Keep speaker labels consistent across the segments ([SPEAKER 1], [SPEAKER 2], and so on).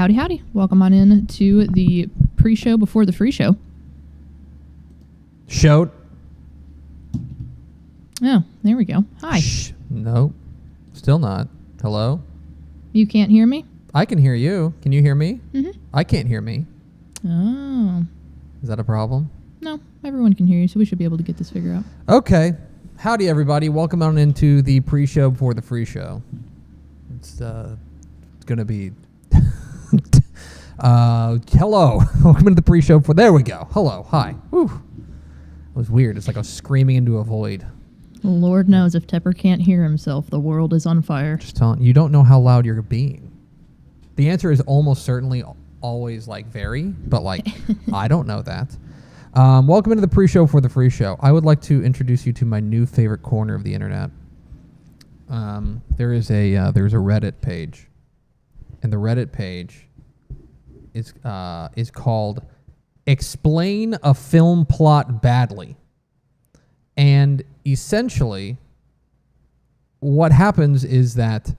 [SPEAKER 1] Howdy, howdy. Welcome on in to the pre-show before the free show.
[SPEAKER 2] Shout.
[SPEAKER 1] Oh, there we go. Hi.
[SPEAKER 2] Shh. No, still not. Hello?
[SPEAKER 1] You can't hear me?
[SPEAKER 2] I can hear you. Can you hear me?
[SPEAKER 1] Mm-hmm.
[SPEAKER 2] I can't hear me.
[SPEAKER 1] Oh.
[SPEAKER 2] Is that a problem?
[SPEAKER 1] No, everyone can hear you, so we should be able to get this figured out.
[SPEAKER 2] Okay. Howdy, everybody. Welcome on into the pre-show before the free show. It's going to be... hello. Welcome into the pre-show before... There we go. Hello. Hi. Whew. It was weird. It's like I was screaming into a void.
[SPEAKER 1] Lord knows if Tepper can't hear himself, the world is on fire.
[SPEAKER 2] Just telling you, don't know how loud you're being. The answer is almost certainly always like very, but like I don't know that. Welcome into the pre-show for the free show. I would like to introduce you to my new favorite corner of the internet. There's a Reddit page, and the Reddit page is called "Explain a Film Plot Badly," and essentially, what happens is that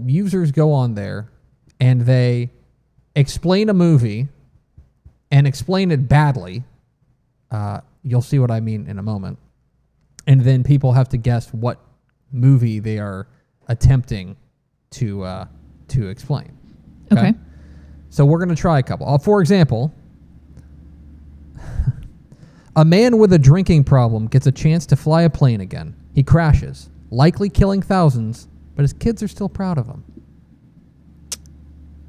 [SPEAKER 2] users go on there and they explain a movie and explain it badly. You'll see what I mean in a moment. And then people have to guess what movie they are attempting to explain.
[SPEAKER 1] Okay.
[SPEAKER 2] So we're going to try a couple. For example, a man with a drinking problem gets a chance to fly a plane again. He crashes, likely killing thousands, but his kids are still proud of him.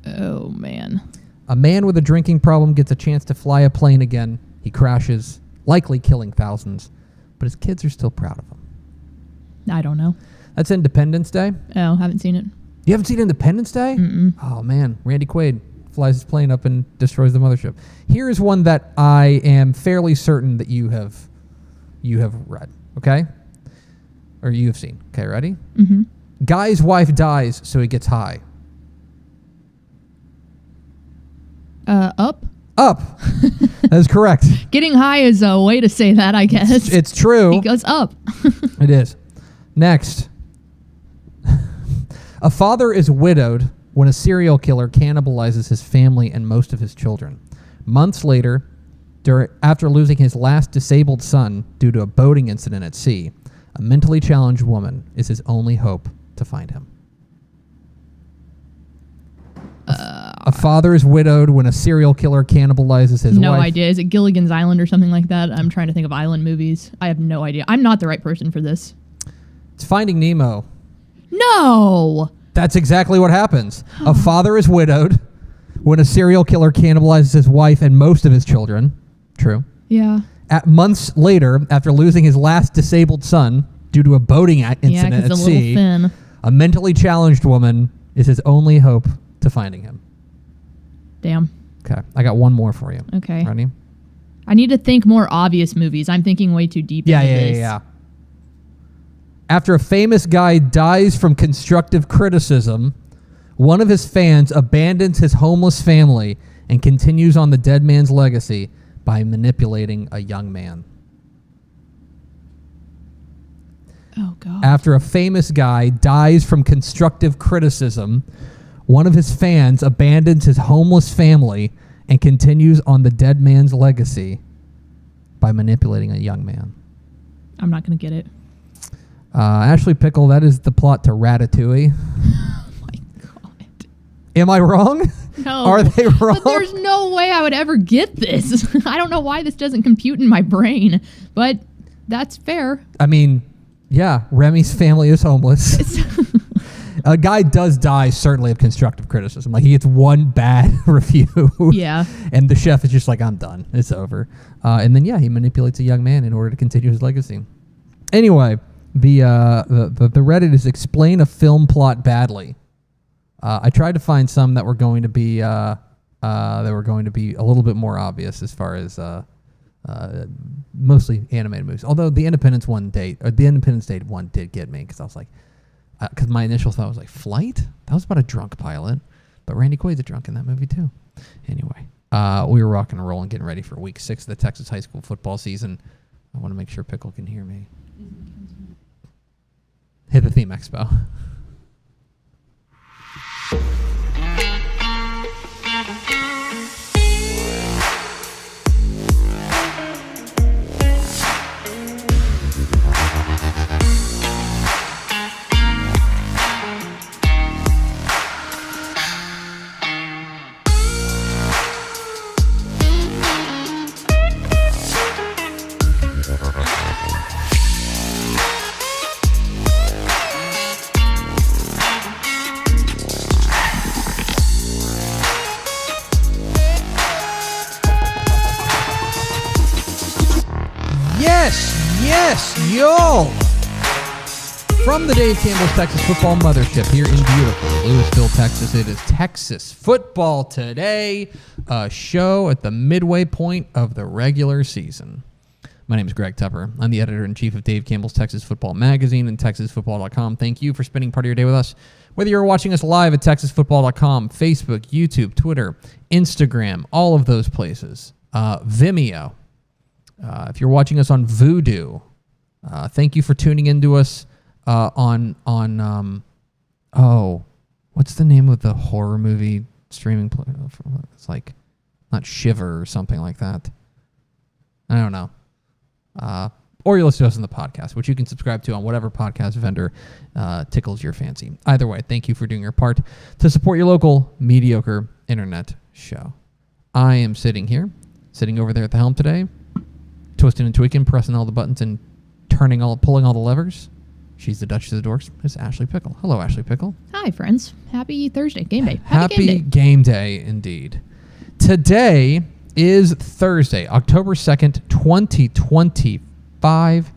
[SPEAKER 1] Oh, man.
[SPEAKER 2] A man with a drinking problem gets a chance to fly a plane again. He crashes, likely killing thousands, but his kids are still proud of him.
[SPEAKER 1] I don't know.
[SPEAKER 2] That's Independence Day.
[SPEAKER 1] Oh, haven't seen it.
[SPEAKER 2] You haven't seen Independence Day?
[SPEAKER 1] Mm-mm.
[SPEAKER 2] Oh, man. Randy Quaid flies his plane up and destroys the mothership. Here's one that I am fairly certain that you have read, okay? Or you have seen. Okay, ready?
[SPEAKER 1] Mm-hmm.
[SPEAKER 2] Guy's wife dies, so he gets high.
[SPEAKER 1] Up?
[SPEAKER 2] Up. That is correct.
[SPEAKER 1] Getting high is a way to say that, I guess.
[SPEAKER 2] It's true.
[SPEAKER 1] He goes up.
[SPEAKER 2] It is. Next. A father is widowed when a serial killer cannibalizes his family and most of his children. Months later, after losing his last disabled son due to a boating incident at sea, a mentally challenged woman is his only hope to find him. A father is widowed when a serial killer cannibalizes his wife.
[SPEAKER 1] No idea. Is it Gilligan's Island or something like that? I'm trying to think of island movies. I have no idea. I'm not the right person for this.
[SPEAKER 2] It's Finding Nemo.
[SPEAKER 1] No!
[SPEAKER 2] That's exactly what happens. A father is widowed when a serial killer cannibalizes his wife and most of his children. True.
[SPEAKER 1] Yeah.
[SPEAKER 2] Months later, after losing his last disabled son due to a boating incident at sea,
[SPEAKER 1] thin.
[SPEAKER 2] a mentally challenged woman is his only hope to finding him.
[SPEAKER 1] Damn.
[SPEAKER 2] Okay, I got one more for you.
[SPEAKER 1] Okay.
[SPEAKER 2] Ready?
[SPEAKER 1] I need to think more obvious movies. I'm thinking way too deep into this.
[SPEAKER 2] Yeah. After a famous guy dies from constructive criticism, one of his fans abandons his homeless family and continues on the dead man's legacy by manipulating a young man.
[SPEAKER 1] Oh, God.
[SPEAKER 2] After a famous guy dies from constructive criticism, one of his fans abandons his homeless family and continues on the dead man's legacy by manipulating a young man.
[SPEAKER 1] I'm not going to get it.
[SPEAKER 2] Ashley Pickle, that is the plot to Ratatouille.
[SPEAKER 1] Oh, my God.
[SPEAKER 2] Am I wrong?
[SPEAKER 1] No.
[SPEAKER 2] Are they wrong?
[SPEAKER 1] But there's no way I would ever get this. I don't know why this doesn't compute in my brain, but that's fair.
[SPEAKER 2] I mean, yeah, Remy's family is homeless. A guy does die, certainly, of constructive criticism. Like, he gets one bad review.
[SPEAKER 1] Yeah.
[SPEAKER 2] And the chef is just like, I'm done. It's over. And then, yeah, he manipulates a young man in order to continue his legacy. Anyway, the Reddit is Explain a Film Plot Badly. I tried to find some that were going to be a little bit more obvious as far as mostly animated movies. Although the Independence Day one did get me because I was like, because my initial thought was like, Flight? That was about a drunk pilot, but Randy Quaid's a drunk in that movie too. Anyway, we were rocking and rolling, getting ready for week 6 of the Texas high school football season. I want to make sure Pickle can hear me. Hit the theme, Expo. Yo! From the Dave Campbell's Texas Football Mothership here in beautiful Lewisville, Texas, it is Texas Football Today, a show at the midway point of the regular season. My name is Greg Tepper. I'm the editor-in-chief of Dave Campbell's Texas Football Magazine and TexasFootball.com. Thank you for spending part of your day with us. Whether you're watching us live at TexasFootball.com, Facebook, YouTube, Twitter, Instagram, all of those places, Vimeo. If you're watching us on Vudu, thank you for tuning in to us on what's the name of the horror movie streaming platform? It's like not Shiver or something like that. I don't know. Or you listen to us on the podcast, which you can subscribe to on whatever podcast vendor tickles your fancy. Either way, thank you for doing your part to support your local mediocre internet show. I am sitting over there at the helm today, twisting and tweaking, pressing all the buttons and pulling all the levers. She's the Duchess of the Dorks. It's Ashley Pickle. Hello, Ashley Pickle.
[SPEAKER 1] Hi, friends. Happy Thursday. Game day.
[SPEAKER 2] Happy game day, indeed. Today is Thursday, October 2nd, 2025.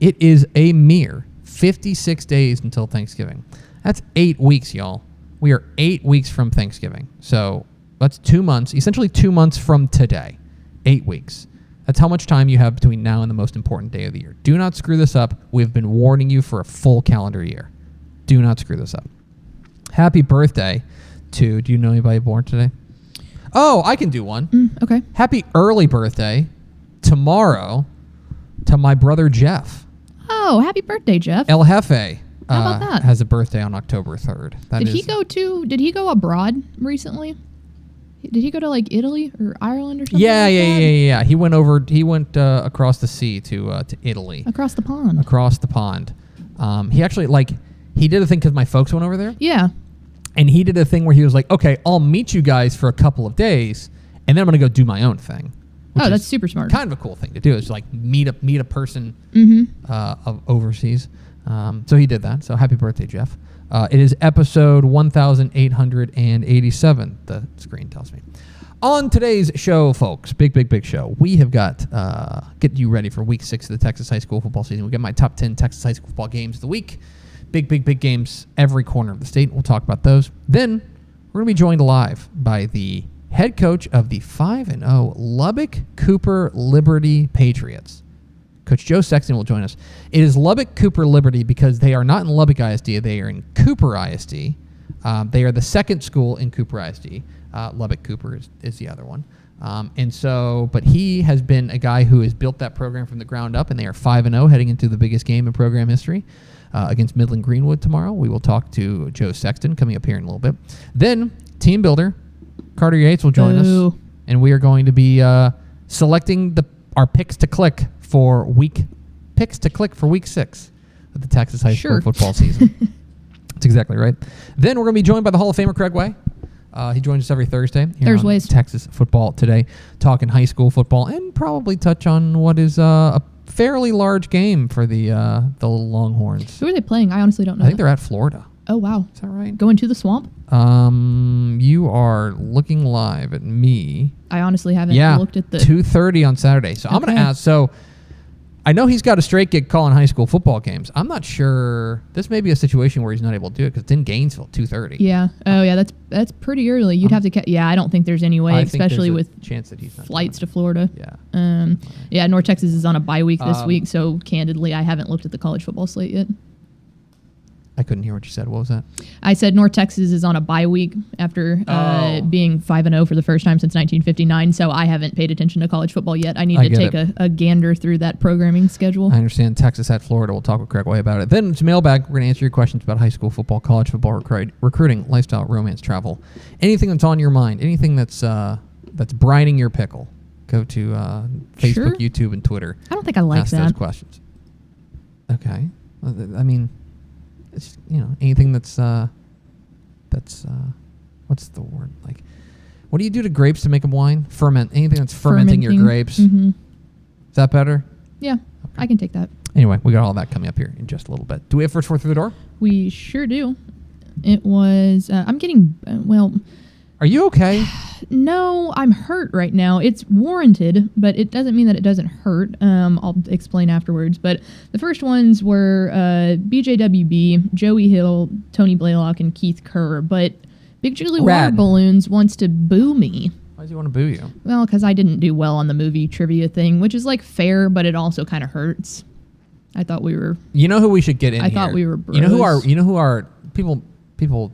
[SPEAKER 2] It is a mere 56 days until Thanksgiving. That's 8 weeks, y'all. We are 8 weeks from Thanksgiving. So that's 2 months, essentially 2 months from today. 8 weeks. That's how much time you have between now and the most important day of the year. Do not screw this up. We've been warning you for a full calendar year. Do not screw this up. Happy birthday to, do you know anybody born today? Oh, I can do one.
[SPEAKER 1] Okay.
[SPEAKER 2] Happy early birthday tomorrow to my brother Jeff.
[SPEAKER 1] Oh, happy birthday, Jeff.
[SPEAKER 2] El Jefe
[SPEAKER 1] How about that?
[SPEAKER 2] has a birthday on October 3rd.
[SPEAKER 1] Did he go abroad recently? Did he go to like Italy or Ireland or something?
[SPEAKER 2] Yeah. He went across the sea to Italy.
[SPEAKER 1] Across the pond.
[SPEAKER 2] Across the pond. He actually he did a thing because my folks went over there.
[SPEAKER 1] Yeah.
[SPEAKER 2] And he did a thing where he was like, okay, I'll meet you guys for a couple of days, and then I'm going to go do my own thing.
[SPEAKER 1] Oh, that's super smart.
[SPEAKER 2] Kind of a cool thing to do. It's like meet a person of overseas. So he did that. So happy birthday, Jeff. It is episode 1887, the screen tells me. On today's show, folks, big show, we have got, get you ready for week 6 of the Texas high school football season. We got my top 10 Texas high school football games of the week. Big games every corner of the state. We'll talk about those. Then we're going to be joined live by the head coach of the 5-0 Lubbock Cooper Liberty Patriots. Coach Joe Sexton will join us. It is Lubbock Cooper Liberty because they are not in Lubbock ISD. They are in Cooper ISD. They are the second school in Cooper ISD. Lubbock Cooper is the other one. But he has been a guy who has built that program from the ground up, and they are 5-0 heading into the biggest game in program history against Midland Greenwood tomorrow. We will talk to Joe Sexton coming up here in a little bit. Then team builder Carter Yates will join us, and we are going to be selecting our picks to click for week 6 of the Texas high school football season. That's exactly right. Then we're going to be joined by the Hall of Famer Craig Way. He joins us every Thursday here on Texas Football Today, talking high school football and probably touch on what is a fairly large game for the little Longhorns.
[SPEAKER 1] Who are they playing? I honestly don't know.
[SPEAKER 2] I think they're at Florida.
[SPEAKER 1] Oh, wow.
[SPEAKER 2] Is that right?
[SPEAKER 1] Going to the swamp?
[SPEAKER 2] You are looking live at me.
[SPEAKER 1] I honestly haven't looked at the
[SPEAKER 2] 2:30 on Saturday. So I'm going to ask. So I know he's got a straight gig calling high school football games. I'm not sure. This may be a situation where he's not able to do it because it's in Gainesville, 2:30.
[SPEAKER 1] Yeah. Oh, yeah. That's pretty early. You'd have to. I don't think there's any way, especially with
[SPEAKER 2] chance that he's not
[SPEAKER 1] flights to Florida.
[SPEAKER 2] Yeah.
[SPEAKER 1] North Texas is on a bye week this week, so candidly, I haven't looked at the college football slate yet.
[SPEAKER 2] I couldn't hear what you said. What was that?
[SPEAKER 1] I said North Texas is on a bye week after being 5-0 for the first time since 1959, so I haven't paid attention to college football yet. I need to take a gander through that programming schedule.
[SPEAKER 2] I understand. Texas at Florida. We'll talk with Craig Way about it. Then it's mailbag. We're going to answer your questions about high school football, college football, recruiting, lifestyle, romance, travel. Anything that's on your mind, anything that's brining your pickle. Go to Facebook, YouTube, and Twitter.
[SPEAKER 1] I don't think I like
[SPEAKER 2] ask
[SPEAKER 1] that.
[SPEAKER 2] Those questions. Okay. I mean, it's anything that's what's the word, like, what do you do to grapes to make them wine? Ferment. Anything that's fermenting your grapes.
[SPEAKER 1] Mm-hmm.
[SPEAKER 2] Is that better?
[SPEAKER 1] Yeah, okay. I can take that.
[SPEAKER 2] Anyway, we got all that coming up here in just a little bit. Do we have first word through the door?
[SPEAKER 1] We sure do. It was I'm getting Are
[SPEAKER 2] Are you okay?
[SPEAKER 1] No, I'm hurt right now. It's warranted, but it doesn't mean that it doesn't hurt. I'll explain afterwards. But the first ones were BJWB, Joey Hill, Tony Blaylock, and Keith Kerr. But Big Julie Water Balloons wants to boo me.
[SPEAKER 2] Why does he want to boo you?
[SPEAKER 1] Well, because I didn't do well on the movie trivia thing, which is like fair, but it also kind of hurts. I thought we were.
[SPEAKER 2] You know who we should get in here?
[SPEAKER 1] I thought we were bros.
[SPEAKER 2] You know who are people.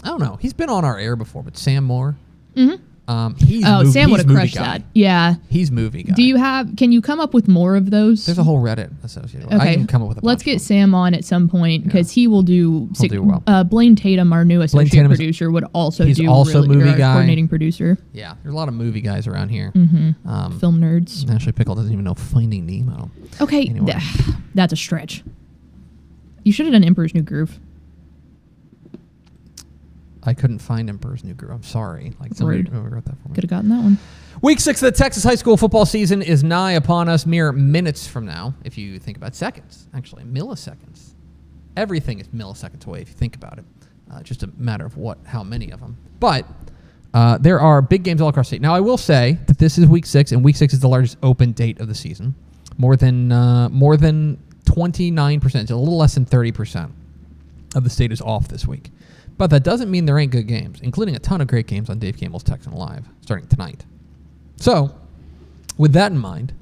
[SPEAKER 2] I don't know. He's been on our air before, but Sam Moore.
[SPEAKER 1] Mm-hmm. Sam would have crushed that. Yeah.
[SPEAKER 2] He's movie guy.
[SPEAKER 1] Can you come up with more of those?
[SPEAKER 2] There's a whole Reddit associated with it.
[SPEAKER 1] Okay.
[SPEAKER 2] I can come up with a bunch.
[SPEAKER 1] Let's get Sam on at some point because he will do
[SPEAKER 2] well.
[SPEAKER 1] Blaine Tatum, our new associate producer, would also
[SPEAKER 2] he's also movie guy.
[SPEAKER 1] Coordinating producer.
[SPEAKER 2] Yeah. There's a lot of movie guys around here.
[SPEAKER 1] Mm-hmm. Film nerds.
[SPEAKER 2] Ashley Pickle doesn't even know Finding Nemo.
[SPEAKER 1] Okay. Anyway. That's a stretch. You should have done Emperor's New Groove.
[SPEAKER 2] I couldn't find Emperor's New Groove. I'm sorry. Like somebody wrote that for me.
[SPEAKER 1] Could have gotten that one.
[SPEAKER 2] Week 6 of the Texas high school football season is nigh upon us, mere minutes from now. If you think about seconds, actually milliseconds. Everything is milliseconds away if you think about it. Just a matter of how many of them. But there are big games all across the state. Now I will say that this is week 6, and week 6 is the largest open date of the season. More than 29%, a little less than 30% of the state is off this week. But that doesn't mean there ain't good games, including a ton of great games on Dave Campbell's Texan Live, starting tonight. So, with that in mind,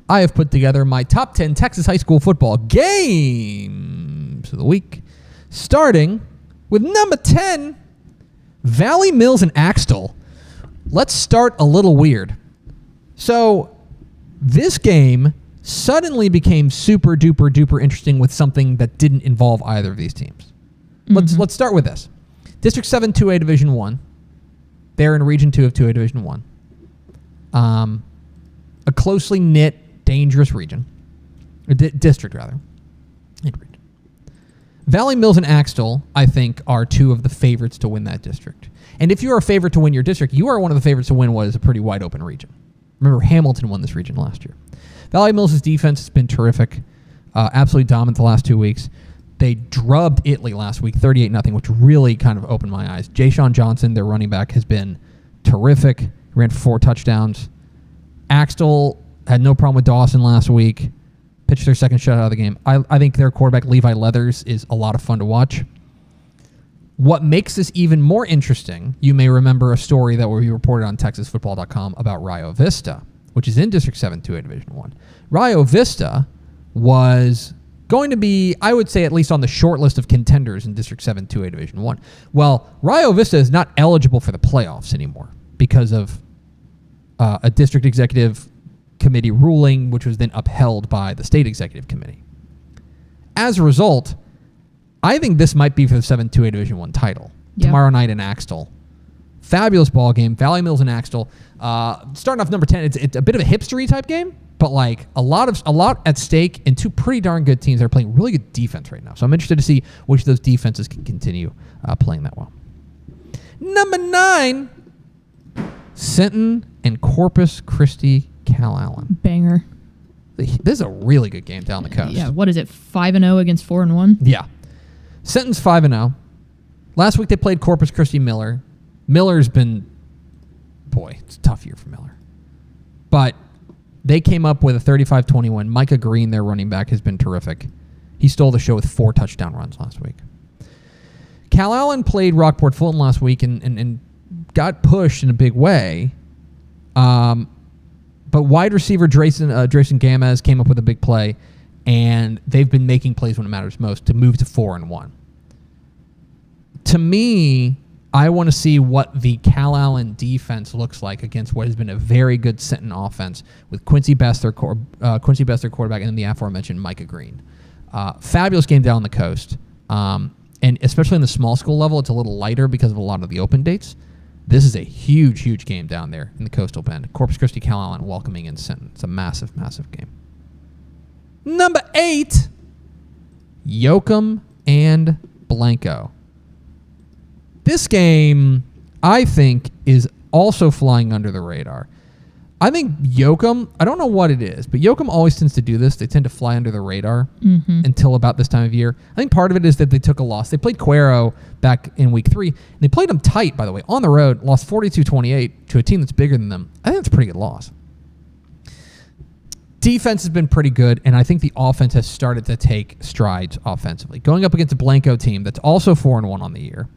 [SPEAKER 2] I have put together my top 10 Texas high school football games of the week, starting with number 10, Valley Mills and Axtell. Let's start a little weird. So, this game suddenly became super duper duper interesting with something that didn't involve either of these teams. Let's start with this. District 7 2A Division 1. They're in Region 2 of 2A Division 1. A closely knit, dangerous region. Or district, rather. Valley Mills and Axtell, I think, are two of the favorites to win that district. And if you're a favorite to win your district, you are one of the favorites to win what is a pretty wide open region. Remember, Hamilton won this region last year. Valley Mills' defense has been terrific. Absolutely dominant the last 2 weeks. They drubbed Italy last week, 38-0, which really kind of opened my eyes. Jay-Sean Johnson, their running back, has been terrific. He ran for 4 touchdowns. Axtell had no problem with Dawson last week. Pitched their second shutout of the game. I think their quarterback, Levi Leathers, is a lot of fun to watch. What makes this even more interesting, you may remember a story that we reported on TexasFootball.com about Rio Vista, which is in District 7 2A Division 1. Rio Vista was going to be, I would say, at least on the short list of contenders in District 7 2A Division 1. Well, Rio Vista is not eligible for the playoffs anymore because of a district executive committee ruling, which was then upheld by the state executive committee. As a result, I think this might be for the 7 2A Division 1 title. Yep. Tomorrow night in Axtell. Fabulous ball game. Valley Mills and Axtell. Starting off number 10, it's a bit of a hipstery type game, but like a lot at stake and two pretty darn good teams that are playing really good defense right now. So I'm interested to see which of those defenses can continue playing that well. Number 9, Sinton and Corpus Christi Calallen.
[SPEAKER 1] Banger.
[SPEAKER 2] This is a really good game down the coast.
[SPEAKER 1] Yeah, what is it, 5-0 against 4-1?
[SPEAKER 2] Yeah. Sinton's 5-0. Last week they played Corpus Christi Miller. Miller's been, it's a tough year for Miller. But they came up with a 35-20 win. Micah Green, their running back, has been terrific. He stole the show with 4 touchdown runs last week. Calallen played Rockport Fulton last week and got pushed in a big way. But wide receiver Drayson Gamez came up with a big play, and they've been making plays when it matters most to move to 4-1. To me, I want to see what the Calallen defense looks like against what has been a very good Sinton offense with Quincy Best, their quarterback, and then the aforementioned Micah Green. Fabulous game down the coast. And especially in the small school level, it's a little lighter because of a lot of the open dates. This is a huge, huge game down there in the coastal bend. Corpus Christi Calallen welcoming in Sinton. It's a massive, massive game. Number 8, Yoakum and Blanco. This game, I think, is also flying under the radar. I think Yoakum, I don't know what it is, but Yoakum always tends to do this. They tend to fly under the radar until about this time of year. I think part of it is that they took a loss. They played Cuero back in week 3. And they played them tight, by the way, on the road, lost 42-28 to a team that's bigger than them. I think that's a pretty good loss. Defense has been pretty good, and I think the offense has started to take strides offensively. Going up against a Blanco team that's also 4-1 on the year.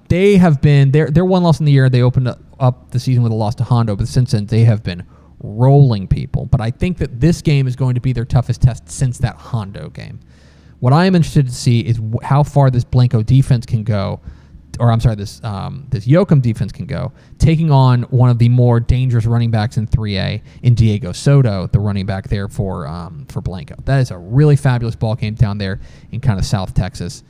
[SPEAKER 2] They have been, their one loss in the year, they opened up the season with a loss to Hondo, but since then they have been rolling people. But I think that this game is going to be their toughest test since that Hondo game. What I am interested to see is how far this Blanco defense can go, or I'm sorry, this Yoakum defense can go, taking on one of the more dangerous running backs in 3A in Diego Soto, the running back there for Blanco. That is a really fabulous ball game down there in kind of South Texas.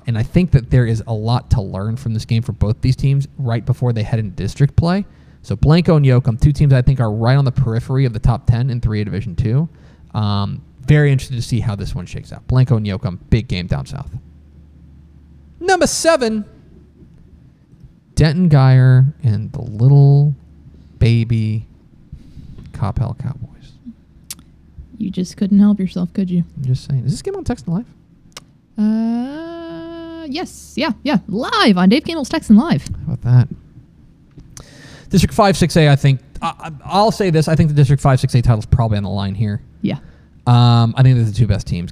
[SPEAKER 2] And I think that there is a lot to learn from this game for both these teams right before they head into district play. So Blanco and Yoakum, two teams I think are right on the periphery of the top 10 in 3A Division 2. Very interested to see how this one shakes out. Blanco and Yoakum, big game down south. Number 7, Denton Geyer and the little baby Coppell Cowboys.
[SPEAKER 1] You just couldn't help yourself, could you?
[SPEAKER 2] I'm just saying. Is this game on Texan Live?
[SPEAKER 1] Yes. Yeah. Live on Dave Campbell's Texan Live.
[SPEAKER 2] How about that? District 5, 6A, I think. I'll say this. I think the District 5, 6A title is probably on the line here.
[SPEAKER 1] Yeah.
[SPEAKER 2] I think they're the two best teams.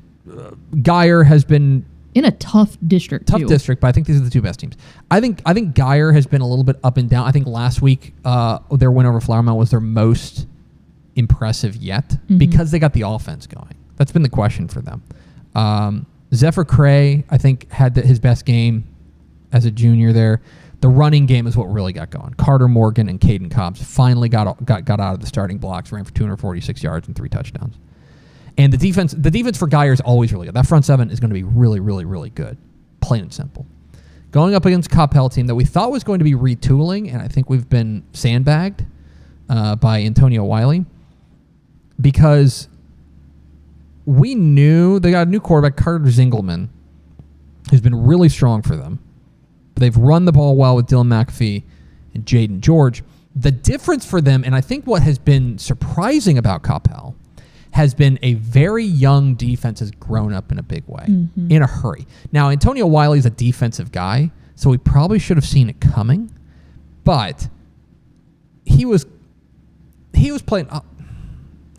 [SPEAKER 2] Geyer has been
[SPEAKER 1] in a tough district,
[SPEAKER 2] tough district, but I think these are the two best teams. I think Geyer has been a little bit up and down. I think last week their win over Flower Mound was their most impressive yet because they got the offense going. That's been the question for them. Zephyr Cray, I think, had his best game as a junior there. The running game is what really got going. Carter Morgan and Caden Cobbs finally got out of the starting blocks, ran for 246 yards and 3 touchdowns. And the defense for Geyer is always really good. That front seven is going to be really, really, really good, plain and simple. Going up against a Coppell team that we thought was going to be retooling, and I think we've been sandbagged by Antonio Wiley because we knew they got a new quarterback, Carter Zingelman, who's been really strong for them. They've run the ball well with Dylan McAfee and Jaden George. The difference for them, and I think what has been surprising about Coppell, has been a very young defense has grown up in a big way, in a hurry. Now, Antonio Wiley's a defensive guy, so we probably should have seen it coming, but he was playing...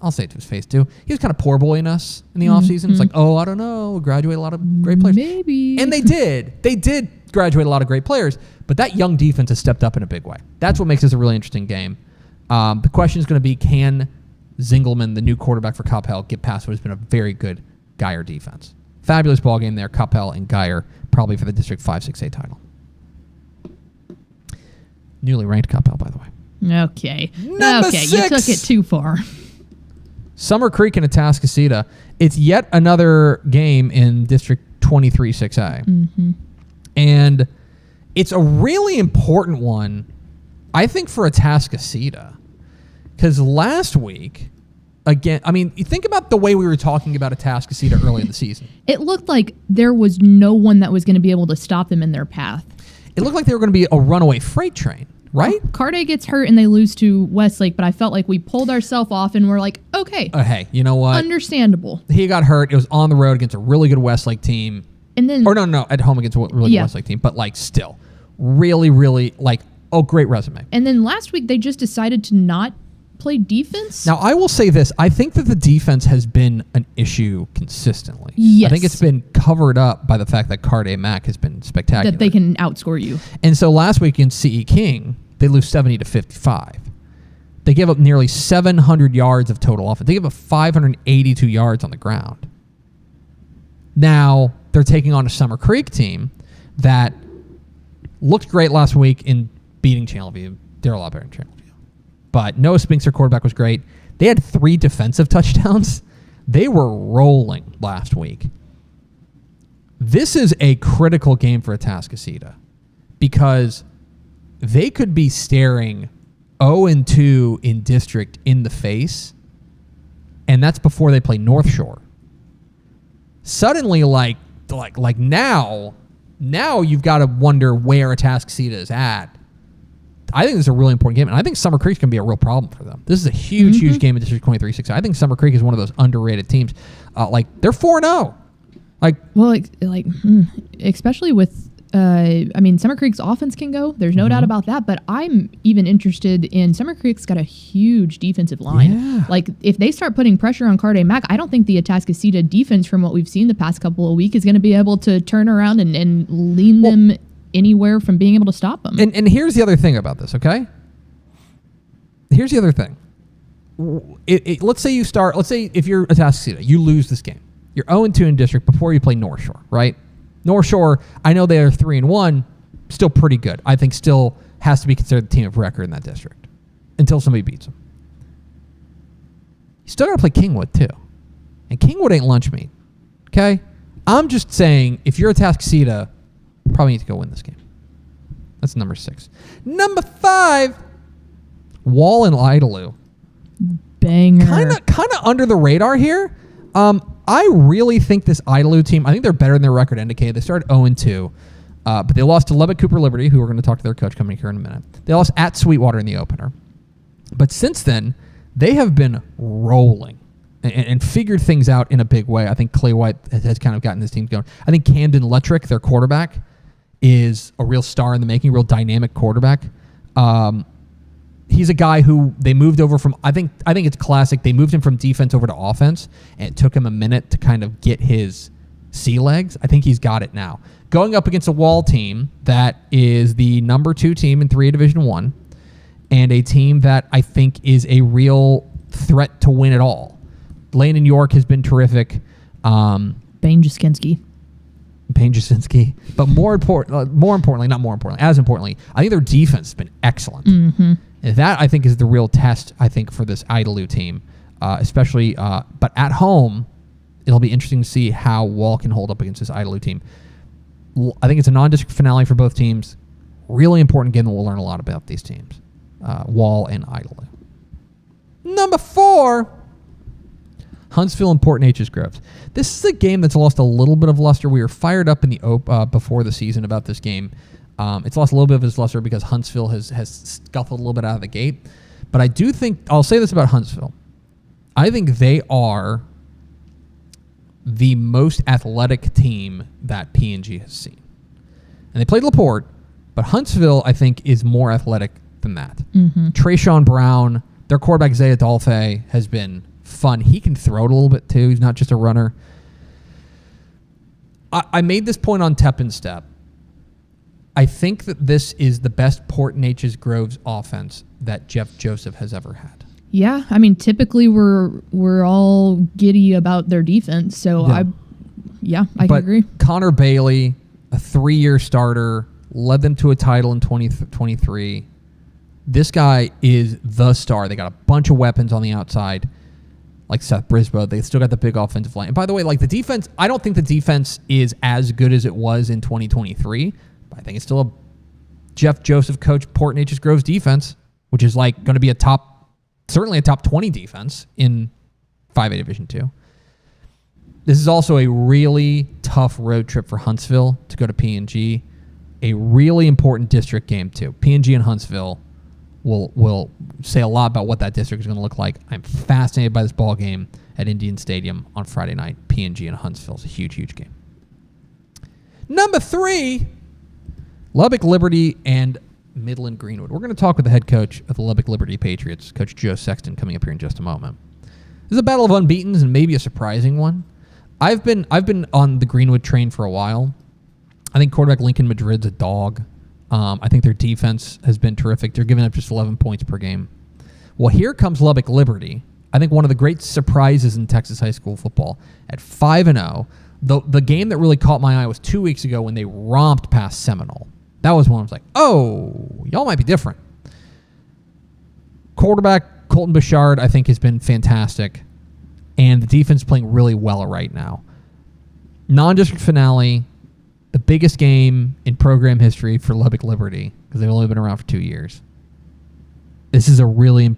[SPEAKER 2] I'll say it to his face, too. He was kind of poor boying us in the offseason. It's like, I don't know. We'll graduate a lot of great players.
[SPEAKER 1] Maybe.
[SPEAKER 2] And they did. They did graduate a lot of great players, but that young defense has stepped up in a big way. That's what makes this a really interesting game. The question is going to be, can Zingelman, the new quarterback for Coppell, get past what has been a very good Geyer defense? Fabulous ball game there, Coppell and Geyer, probably for the District 5, 6A title. Newly ranked Coppell, by the way.
[SPEAKER 1] Okay.
[SPEAKER 2] Number 6.
[SPEAKER 1] You took it too far.
[SPEAKER 2] Summer Creek and Atascocita. It's yet another game in District 23, 6A. And it's a really important one, I think, for Atascocita. Because last week, again, I mean, you think about the way we were talking about Atascocita early in the season.
[SPEAKER 1] It looked like there was no one that was going to be able to stop them in their path.
[SPEAKER 2] It looked like they were going to be a runaway freight train, right?
[SPEAKER 1] Carday gets hurt and they lose to Westlake, but I felt like we pulled ourselves off and we're like, okay.
[SPEAKER 2] Hey, you know what?
[SPEAKER 1] Understandable.
[SPEAKER 2] He got hurt. It was on the road against a really good Westlake team.
[SPEAKER 1] And then,
[SPEAKER 2] or no, at home against a really good Westlake team, but like still, really, really like, great resume.
[SPEAKER 1] And then last week they just decided to not play defense.
[SPEAKER 2] Now, I will say this. I think that the defense has been an issue consistently.
[SPEAKER 1] Yes.
[SPEAKER 2] I think it's been covered up by the fact that Carday Mac has been spectacular.
[SPEAKER 1] That they can outscore you.
[SPEAKER 2] And so last week in CE King, they lose 70-55. They gave up nearly 700 yards of total offense. They gave up 582 yards on the ground. Now, they're taking on a Summer Creek team that looked great last week in beating Channelview. They're a lot better in Channelview. But Noah Spinks, their quarterback, was great. They had 3 defensive touchdowns. They were rolling last week. This is a critical game for Atascocita because they could be staring 0-2 in district in the face, and that's before they play North Shore. Suddenly, like now you've got to wonder where Atascocita is at I think this is a really important game, and I think Summer Creek's going to be a real problem for them. This is a huge, huge game in District 23-6. I think Summer Creek is one of those underrated teams. They're 4-0.
[SPEAKER 1] Especially with, Summer Creek's offense can go. There's no doubt about that. But I'm even interested in Summer Creek's got a huge defensive line.
[SPEAKER 2] Yeah.
[SPEAKER 1] Like, if they start putting pressure on Carde Mack, I don't think the Atascocita defense, from what we've seen the past couple of weeks, is going to be able to turn around and lean them anywhere from being able to stop them.
[SPEAKER 2] And here's the other thing about this, okay? Here's the other thing. Let's say if you're Atascocita, you lose this game. You're 0-2 in district before you play North Shore, right? North Shore, I know they are 3-1, still pretty good. I think still has to be considered the team of record in that district until somebody beats them. You still got to play Kingwood, too. And Kingwood ain't lunch meat, okay? I'm just saying, if you're Atascocita, probably need to go win this game. That's number 6. Number 5, Wall and Idalou.
[SPEAKER 1] Banger.
[SPEAKER 2] Kind of under the radar here. I really think this Idalou team, I think they're better than their record indicated. They started 0-2, but they lost to Lubbock Cooper Liberty, who we're going to talk to their coach coming here in a minute. They lost at Sweetwater in the opener. But since then, they have been rolling and figured things out in a big way. I think Clay White has kind of gotten this team going. I think Camden Lettrick, their quarterback, is a real star in the making, real dynamic quarterback. He's a guy who they moved over from, I think it's classic. They moved him from defense over to offense, and it took him a minute to kind of get his sea legs. I think he's got it now. Going up against a Wall team that is the number 2 team in 3A Division 1, and a team that I think is a real threat to win it all. Landon York has been terrific.
[SPEAKER 1] Bane Jasinski.
[SPEAKER 2] But as importantly, I think their defense has been excellent.
[SPEAKER 1] Mm-hmm.
[SPEAKER 2] And that, I think, is the real test, I think, for this Idalou team, especially. But at home, it'll be interesting to see how Wall can hold up against this Idalou team. I think it's a non-district finale for both teams. Really important game that we'll learn a lot about these teams, Wall and Idalou. Number 4, Huntsville and Port Neches Groves. This is a game that's lost a little bit of luster. We were fired up in the before the season about this game. It's lost a little bit of its luster because Huntsville has scuffled a little bit out of the gate. But I do think, I'll say this about Huntsville. I think they are the most athletic team that P&G has seen. And they played LaPorte, but Huntsville, I think, is more athletic than that.
[SPEAKER 1] Mm-hmm.
[SPEAKER 2] Trayshawn Brown, their quarterback, Zaya Dolphe, has been fun. He can throw it a little bit, too. He's not just a runner. I made this point on Tep and Step. I think that this is the best Port Neches Groves offense that Jeff Joseph has ever had.
[SPEAKER 1] Yeah, typically we're all giddy about their defense, so I can agree.
[SPEAKER 2] Connor Bailey, a 3-year starter, led them to a title in 2023. This guy is the star. They got a bunch of weapons on the outside, like Seth Brisboe. They still got the big offensive line. And by the way, like the defense, I don't think the defense is as good as it was in 2023. I think it's still a Jeff Joseph coach Port Neches Groves defense, which is like going to be certainly a top 20 defense in 5A Division 2. This is also a really tough road trip for Huntsville to go to P&G. A really important district game too. P&G and Huntsville will say a lot about what that district is going to look like. I'm fascinated by this ball game at Indian Stadium on Friday night. P&G and Huntsville is a huge, huge game. Number 3, Lubbock Liberty and Midland Greenwood. We're going to talk with the head coach of the Lubbock Liberty Patriots, Coach Joe Sexton, coming up here in just a moment. This is a battle of unbeatens and maybe a surprising one. I've been on the Greenwood train for a while. I think quarterback Lincoln Madrid's a dog. I think their defense has been terrific. They're giving up just 11 points per game. Well, here comes Lubbock Liberty. I think one of the great surprises in Texas high school football at 5-0. The game that really caught my eye was 2 weeks ago when they romped past Seminole. That was one I was like, oh, y'all might be different. Quarterback Colton Bouchard, I think, has been fantastic. And the defense is playing really well right now. Non-district finale, the biggest game in program history for Lubbock Liberty, because they've only been around for 2 years. This is a really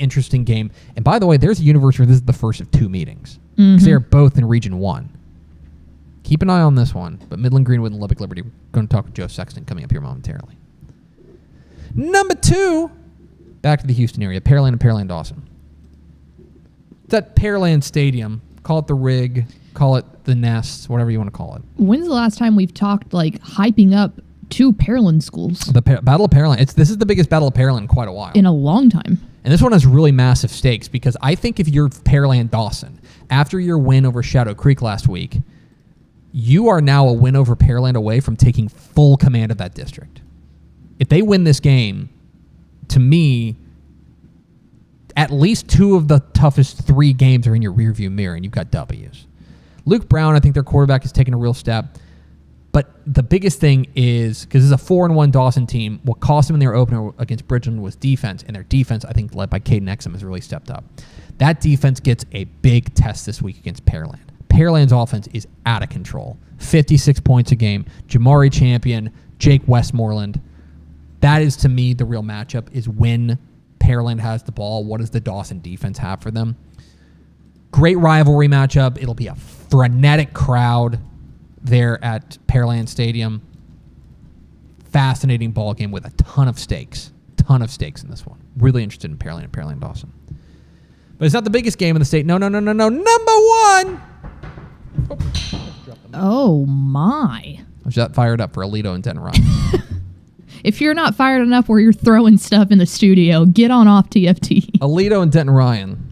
[SPEAKER 2] interesting game. And by the way, there's a university where this is the first of 2 meetings. Because they are both in Region 1. Keep an eye on this one. But Midland Greenwood and Lubbock Liberty, we're going to talk with Joe Sexton coming up here momentarily. Number 2, back to the Houston area, Pearland and Pearland Dawson. It's at Pearland Stadium. Call it the Rig, call it the Nest, whatever you want to call it.
[SPEAKER 1] When's the last time we've talked like hyping up 2 Pearland schools?
[SPEAKER 2] The Battle of Pearland. This is the biggest Battle of Pearland in quite a while.
[SPEAKER 1] In a long time.
[SPEAKER 2] And this one has really massive stakes because I think if you're Pearland Dawson, after your win over Shadow Creek last week, you are now a win over Pearland away from taking full command of that district. If they win this game, to me, at least 2 of the toughest 3 games are in your rearview mirror, and you've got W's. Luke Brown, I think their quarterback, has taken a real step. But the biggest thing is, because this is a 4-1 Dawson team, what cost them in their opener against Bridgeland was defense, and their defense, I think, led by Caden Exum, has really stepped up. That defense gets a big test this week against Pearland. Pearland's offense is out of control. 56 points a game. Jamari Champion, Jake Westmoreland. That is, to me, the real matchup, is when Pearland has the ball, what does the Dawson defense have for them? Great rivalry matchup. It'll be a frenetic crowd there at Pearland Stadium. Fascinating ball game with a ton of stakes. Ton of stakes in this one. Really interested in Pearland and Pearland Dawson. But it's not the biggest game in the state. No. Number 1!
[SPEAKER 1] Oh, my.
[SPEAKER 2] I was that fired up for Alito and Denton Ryan.
[SPEAKER 1] If you're not fired enough where you're throwing stuff in the studio, get on off TFT.
[SPEAKER 2] Alito and Denton Ryan.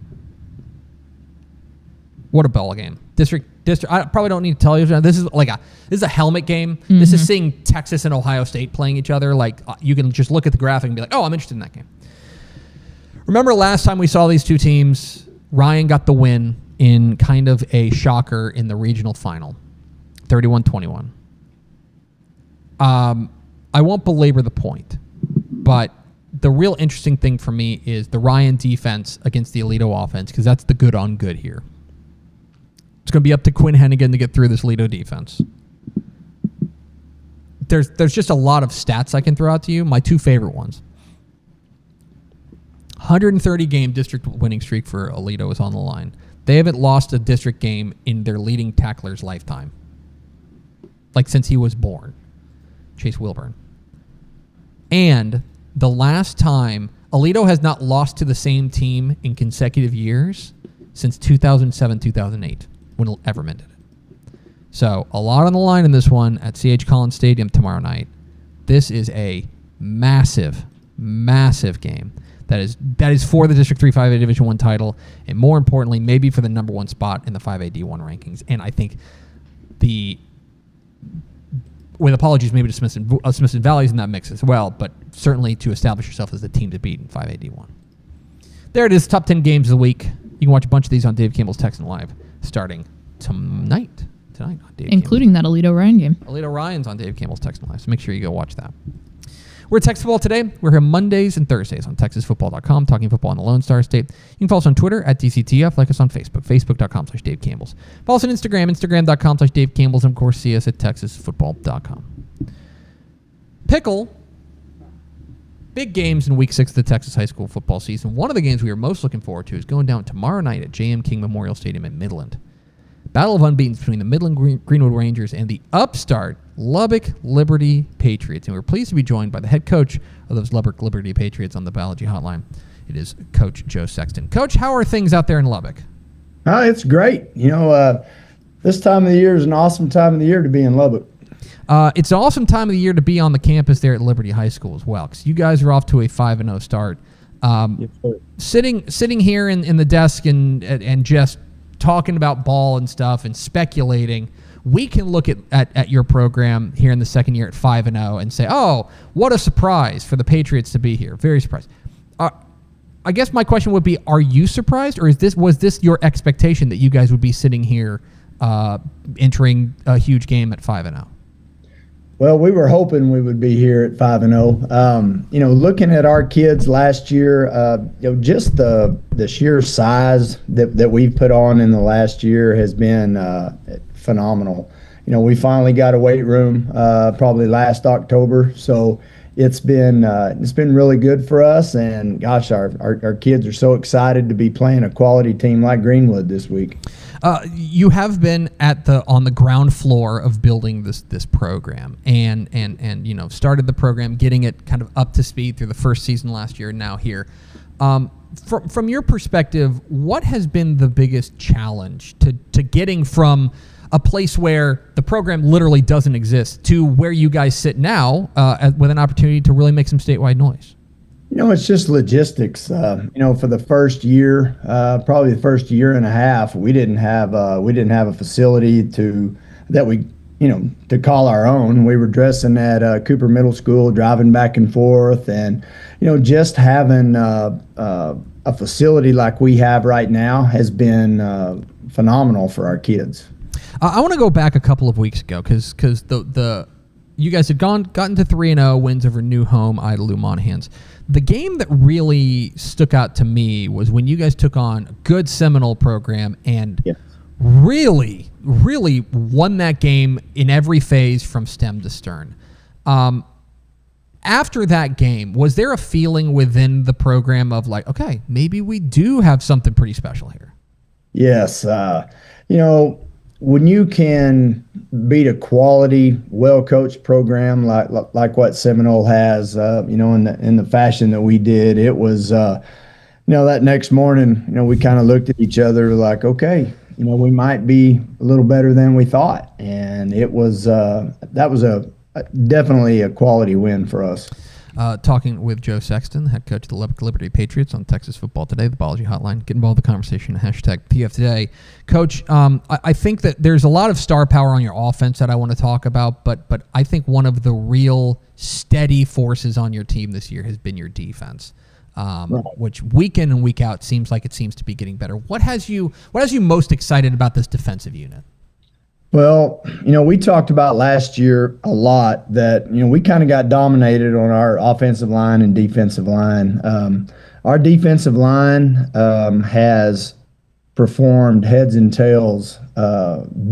[SPEAKER 2] What a ball game. District. I probably don't need to tell you. This is a helmet game. Mm-hmm. This is seeing Texas and Ohio State playing each other. Like, you can just look at the graphic and be like, oh, I'm interested in that game. Remember last time we saw these 2 teams, Ryan got the win in kind of a shocker in the regional final, 31-21. I won't belabor the point, but the real interesting thing for me is the Ryan defense against the Alito offense, because that's the good on good here. It's going to be up to Quinn Hennigan to get through this Alito defense. There's just a lot of stats I can throw out to you. My 2 favorite ones. 130 game district winning streak for Alito is on the line. They haven't lost a district game in their leading tackler's lifetime. Like since he was born. Chase Wilburn. And the last time, Alito has not lost to the same team in consecutive years since 2007-2008, when Everman did it. So a lot on the line in this one at C.H. Collins Stadium tomorrow night. This is a massive, massive game. That is for the District 3 5A Division 1 title, and more importantly, maybe for the number 1 spot in the 5A D1 rankings. And I think with apologies, maybe to Smithson Valley's in that mix as well, but certainly to establish yourself as the team to beat in 5A D1. There it is, top 10 games of the week. You can watch a bunch of these on Dave Campbell's Texan Live starting tonight on Dave
[SPEAKER 1] including
[SPEAKER 2] Campbell's.
[SPEAKER 1] That Alito Ryan game.
[SPEAKER 2] Alito Ryan's on Dave Campbell's Texan Live, so make sure you go watch that. We're at Texas Football Today. We're here Mondays and Thursdays on TexasFootball.com, talking football in the Lone Star State. You can follow us on Twitter at DCTF, like us on Facebook, Facebook.com/Dave Campbell's. Follow us on Instagram, Instagram.com/Dave Campbell's, and of course, see us at TexasFootball.com. Pickle. Big games in Week 6 of the Texas high school football season. One of the games we are most looking forward to is going down tomorrow night at J.M. King Memorial Stadium in Midland. Battle of unbeatens between the Midland Greenwood Rangers and the upstart Lubbock Liberty Patriots. And we're pleased to be joined by the head coach of those Lubbock Liberty Patriots on the Biology Hotline. It is Coach Joe Sexton. Coach, how are things out there in Lubbock?
[SPEAKER 3] It's great. This time of the year is an awesome time of the year to be in Lubbock.
[SPEAKER 2] It's an awesome time of the year to be on the campus there at Liberty High School as well, because you guys are off to a 5-0 start. Sitting here in the desk and just talking about ball and stuff and speculating, we can look at your program here in the second year at 5-0 and say, oh, what a surprise for the Patriots to be here. Very surprised. I guess my question would be, are you surprised, or was this your expectation that you guys would be sitting here entering a huge game at 5-0?
[SPEAKER 3] Well, we were hoping we would be here at 5-0. Looking at our kids last year, just the sheer size that we've put on in the last year has been phenomenal. We finally got a weight room probably last October, so it's been really good for us. And gosh, our kids are so excited to be playing a quality team like Greenwood this week.
[SPEAKER 2] You have been on the ground floor of building this program, and started the program, getting it kind of up to speed through the first season last year, and now here. From your perspective, what has been the biggest challenge to getting from a place where the program literally doesn't exist to where you guys sit now, with an opportunity to really make some statewide noise?
[SPEAKER 3] It's just logistics. For the first year, probably the first year and a half, we didn't have a facility to call our own. We were dressing at Cooper Middle School, driving back and forth, and just having a facility like we have right now has been phenomenal for our kids.
[SPEAKER 2] I want to go back a couple of weeks ago because you guys had gotten to 3-0 wins over New Home, Idalou, Monahans. The game that really stuck out to me was when you guys took on a good Seminole program and really, really won that game in every phase from stem to stern. After that game, was there a feeling within the program of like, okay, maybe we do have something pretty special here?
[SPEAKER 3] Yes. When you can beat a quality, well-coached program like what Seminole has, in the fashion that we did, it was, that next morning, we kind of looked at each other like, okay, we might be a little better than we thought, and it was that was definitely a quality win for us.
[SPEAKER 2] Talking with Joe Sexton, head coach of the Lubbock Liberty Patriots on Texas Football Today, the Ballology Hotline. Get involved in the conversation, #PF Today. Coach, I think that there's a lot of star power on your offense that I want to talk about, but I think one of the real steady forces on your team this year has been your defense, which week in and week out seems to be getting better. What has you most excited about this defensive unit?
[SPEAKER 3] Well, we talked about last year a lot that, we kind of got dominated on our offensive line and defensive line. Our defensive line has performed heads and tails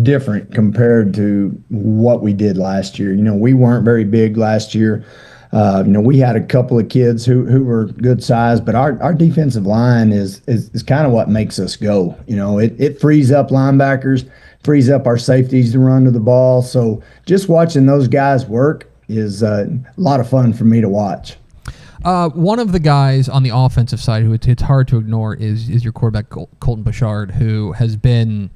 [SPEAKER 3] different compared to what we did last year. We weren't very big last year. We had a couple of kids who were good size, but our defensive line is kind of what makes us go. It frees up linebackers, frees up our safeties to run to the ball. So just watching those guys work is a lot of fun for me to watch.
[SPEAKER 2] One of the guys on the offensive side who it's hard to ignore is your quarterback, Colton Bouchard, who has been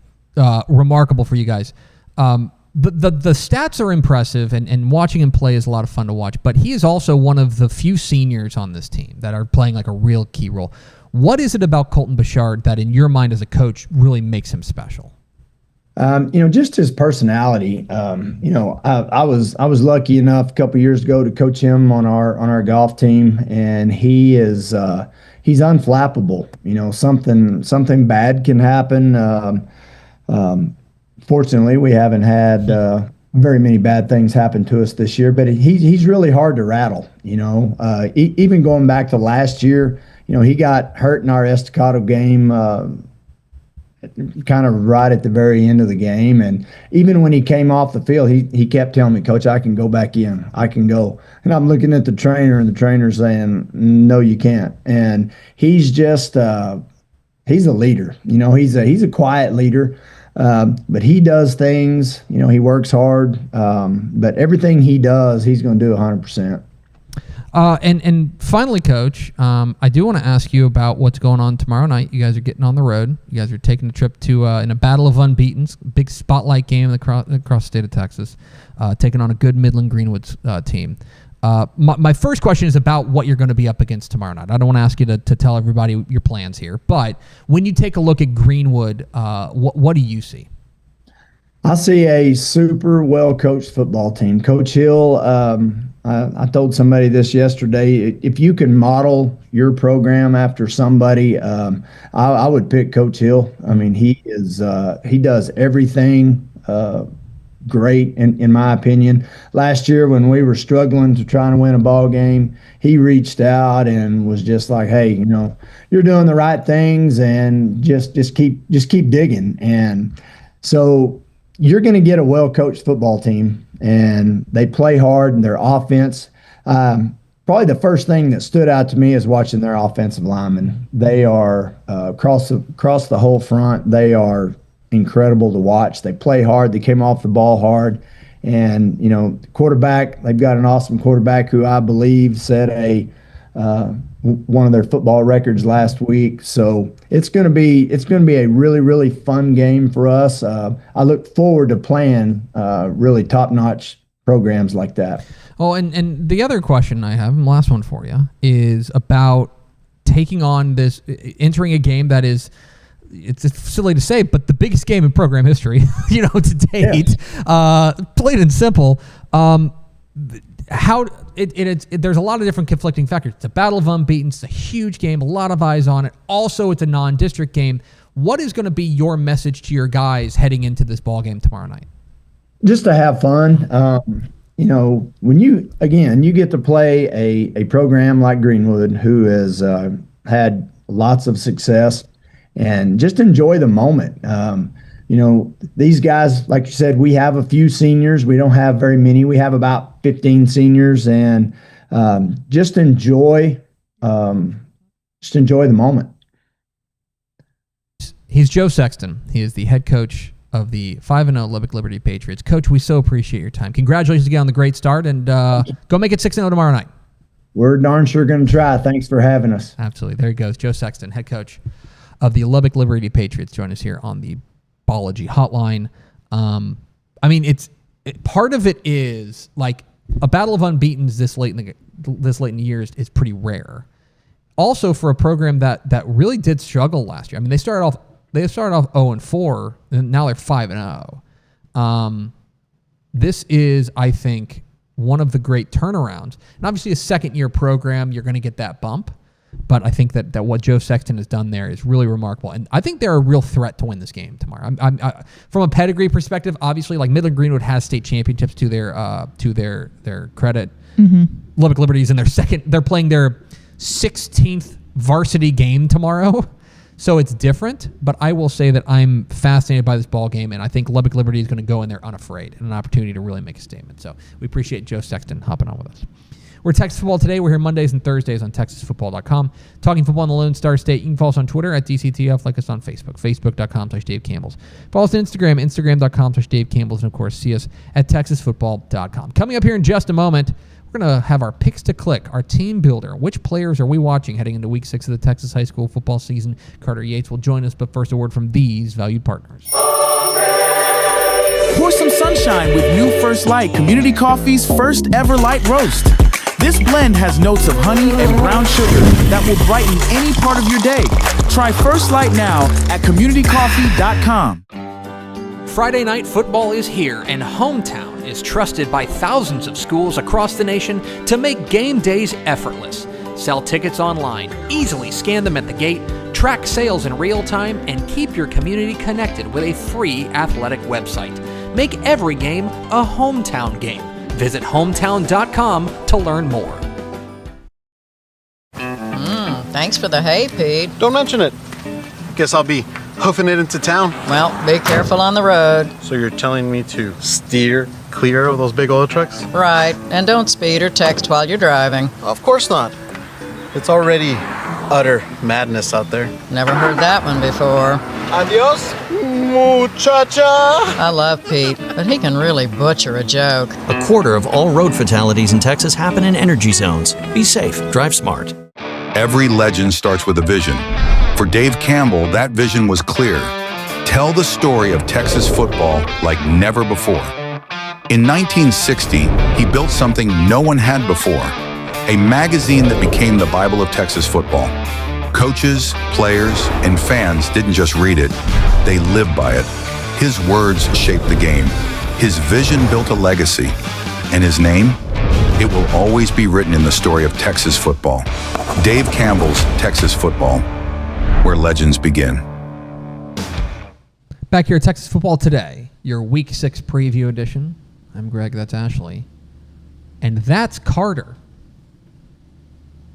[SPEAKER 2] remarkable for you guys. The stats are impressive, and watching him play is a lot of fun to watch, but he is also one of the few seniors on this team that are playing like a real key role. What is it about Colton Bouchard that in your mind as a coach really makes him special?
[SPEAKER 3] Just his personality. I was lucky enough a couple years ago to coach him on our golf team, and he is he's unflappable. Something bad can happen. Fortunately, we haven't had very many bad things happen to us this year, but he's really hard to rattle. Even going back to last year, he got hurt in our Estacado game. Kind of right at the very end of the game, and even when he came off the field, he kept telling me, "Coach, I can go back in. I can go." And I'm looking at the trainer, and the trainer's saying, "No, you can't." And he's just he's a leader. He's a quiet leader, but he does things. He works hard, but everything he does, he's going to do 100%.
[SPEAKER 2] And finally, Coach, I do want to ask you about what's going on tomorrow night. You guys are getting on the road. You guys are taking a trip to in a battle of unbeatens, big spotlight game across the state of Texas, taking on a good Midland Greenwood team. My first question is about what you're going to be up against tomorrow night. I don't want to ask you to tell everybody your plans here, but when you take a look at Greenwood, what do you see?
[SPEAKER 3] I see a super well-coached football team. Coach Hill, I told somebody this yesterday, if you can model your program after somebody, I would pick Coach Hill. I mean, he does everything great, in my opinion. Last year when we were struggling to try to win a ball game, he reached out and was just like, "Hey, you're doing the right things, and just keep digging." And so you're going to get a well-coached football team, and they play hard in their offense. probably the first thing that stood out to me is watching their offensive linemen. They are across the whole front. They are incredible to watch. They play hard. They came off the ball hard. And, quarterback, they've got an awesome quarterback who I believe set one of their football records last week. So it's going to be a really, really fun game for us. I look forward to playing really top-notch programs like that.
[SPEAKER 2] Oh, and the other question I have, and last one for you, is about taking on entering a game that is, it's silly to say, but the biggest game in program history, to date. Yeah. Plain and simple. There's a lot of different conflicting factors. It's a battle of unbeaten. It's a huge game. A lot of eyes on it. Also, it's a non-district game. What is going to be your message to your guys heading into this ball game tomorrow night?
[SPEAKER 3] Just to have fun. When you get to play a program like Greenwood, who has had lots of success, and just enjoy the moment. These guys, like you said, we have a few seniors. We don't have very many. We have about 15 seniors, and just enjoy the moment.
[SPEAKER 2] He's Joe Sexton. He is the head coach of the 5-0 Lubbock Liberty Patriots. Coach, we so appreciate your time. Congratulations again on the great start, and go make it 6-0 tomorrow night.
[SPEAKER 3] We're darn sure going to try. Thanks for having us.
[SPEAKER 2] Absolutely. There he goes. Joe Sexton, head coach of the Lubbock Liberty Patriots, join us here on the Ballology Hotline. Part of it is like a battle of unbeatens this late in the year is pretty rare. Also, for a program that really did struggle last year. I mean, they started off 0-4, and now they're 5-0. This is, I think, one of the great turnarounds. And obviously, a second-year program, you're going to get that bump. But I think that what Joe Sexton has done there is really remarkable. And I think they're a real threat to win this game tomorrow. From a pedigree perspective, obviously, like Midland Greenwood has state championships to their credit. Mm-hmm. Lubbock Liberty's in they're playing their 16th varsity game tomorrow. So it's different, but I will say that I'm fascinated by this ball game, and I think Lubbock Liberty is going to go in there unafraid and an opportunity to really make a statement. So we appreciate Joe Sexton hopping on with us. We're Texas Football Today. We're here Mondays and Thursdays on TexasFootball.com. Talking football in the Lone Star State. You can follow us on Twitter at DCTF. Like us on Facebook, Facebook.com/Dave Campbell's. Follow us on Instagram, Instagram.com/Dave Campbell's. And, of course, see us at TexasFootball.com. Coming up here in just a moment, we're going to have our picks to click, our team builder. Which players are we watching heading into Week 6 of the Texas high school football season? Carter Yates will join us, but first a word from these valued partners.
[SPEAKER 4] Pour some sunshine with new First Light Community Coffee's first ever light roast. This blend has notes of honey and brown sugar that will brighten any part of your day. Try First Light now at communitycoffee.com.
[SPEAKER 2] Friday night football is here, and Hometown is trusted by thousands of schools across the nation to make game days effortless. Sell tickets online, easily scan them at the gate, track sales in real time, and keep your community connected with a free athletic website. Make every game a Hometown game. Visit hometown.com to learn more.
[SPEAKER 5] Thanks for the hay, Pete.
[SPEAKER 6] Don't mention it. Guess I'll be hoofing it into town.
[SPEAKER 5] Well, be careful on the road.
[SPEAKER 6] So you're telling me to steer clear of those big oil trucks?
[SPEAKER 5] Right, and don't speed or text while you're driving.
[SPEAKER 6] Of course not. It's already utter madness out there.
[SPEAKER 5] Never heard that one before.
[SPEAKER 6] Adios, muchacha.
[SPEAKER 5] I love Pete, but he can really butcher a joke.
[SPEAKER 7] A quarter of all road fatalities in Texas happen in energy zones. Be safe, drive smart.
[SPEAKER 8] Every legend starts with a vision. For Dave Campbell, that vision was clear. Tell the story of Texas football like never before. In 1960, he built something no one had before. A magazine that became the Bible of Texas football. Coaches, players, and fans didn't just read it, they lived by it. His words shaped the game. His vision built a legacy. And his name? It will always be written in the story of Texas football. Dave Campbell's Texas Football, where legends begin.
[SPEAKER 2] Back here at Texas Football Today, your Week 6 preview edition. I'm Greg, that's Ashley. And that's Carter.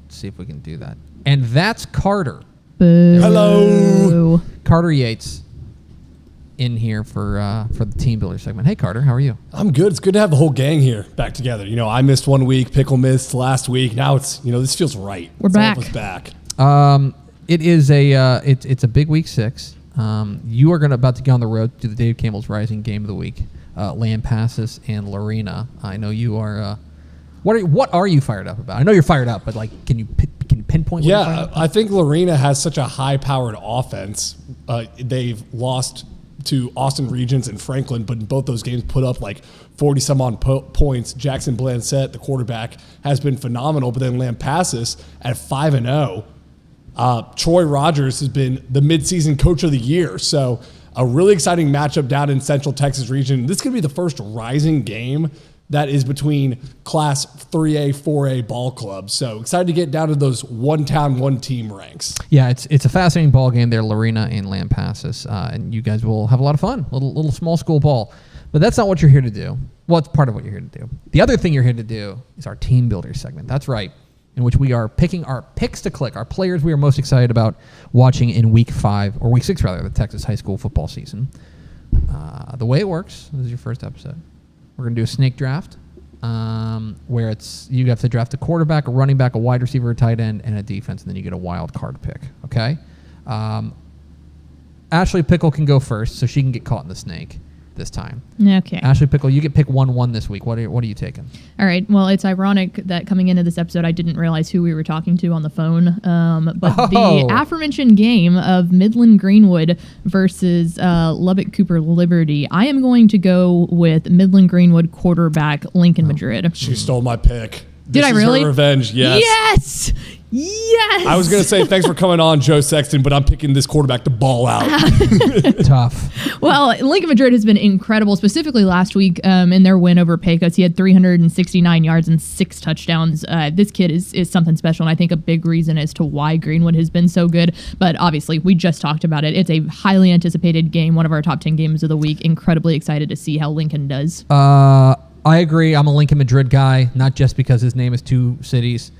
[SPEAKER 2] Let's see if we can do that. And that's Carter.
[SPEAKER 1] Boo.
[SPEAKER 4] Hello.
[SPEAKER 2] Carter Yates. in here for the team builder segment. Hey, Carter, how are you?
[SPEAKER 9] I'm good. It's good to have the whole gang here back together. You know, I missed 1 week, Pickle missed last week. Now it's, this feels right.
[SPEAKER 1] We're back.
[SPEAKER 9] All of us back.
[SPEAKER 2] It is it's a big week 6. You are about to go on the road to the Dave Campbell's Rising Game of the Week, Lampasas and Lorena. I know you are. What are you fired up about? I know you're fired up, but can you pinpoint? What you're fired up about?
[SPEAKER 9] I think Lorena has such a high-powered offense. They've lost to Austin Regents and Franklin, but in both those games put up 40-some-odd points. Jackson Blancett, the quarterback, has been phenomenal, but then Lampasas at 5-0. Troy Rogers has been the midseason coach of the year. So a really exciting matchup down in Central Texas region. This could be the first Rising game that is between Class 3A, 4A ball clubs. So excited to get down to those one town, one team ranks.
[SPEAKER 2] Yeah, it's a fascinating ball game there, Lorena and Lampasas, and you guys will have a lot of fun. Little small school ball, but that's not what you're here to do. Well, it's part of what you're here to do. The other thing you're here to do is our team builder segment. That's right, in which we are picking our picks to click, our players we are most excited about watching in week 5 or week 6 rather, the Texas high school football season. The way it works, this is your first episode. We're going to do a snake draft where you have to draft a quarterback, a running back, a wide receiver, a tight end, and a defense, and then you get a wild card pick, okay? Ashley Pickle can go first, so she can get caught in the snake this time.
[SPEAKER 1] Okay.
[SPEAKER 2] Ashley Pickle, you get pick 1-1 this week. What are you taking?
[SPEAKER 1] All right. Well, it's ironic that coming into this episode, I didn't realize who we were talking to on the phone. But the aforementioned game of Midland Greenwood versus Lubbock Cooper Liberty, I am going to go with Midland Greenwood quarterback Lincoln Madrid.
[SPEAKER 9] She stole my pick.
[SPEAKER 1] Did I really?
[SPEAKER 9] Her revenge, yes.
[SPEAKER 1] Yes! Yes!
[SPEAKER 9] I was going to say thanks for coming on, Joe Sexton, but I'm picking this quarterback to ball out.
[SPEAKER 2] Tough.
[SPEAKER 1] Well, Lincoln Madrid has been incredible, specifically last week in their win over Pecos. He had 369 yards and 6 touchdowns. This kid is something special, and I think a big reason as to why Greenwood has been so good. But obviously, we just talked about it. It's a highly anticipated game, one of our top 10 games of the week. Incredibly excited to see how Lincoln does.
[SPEAKER 2] I agree. I'm a Lincoln Madrid guy, not just because his name is two cities.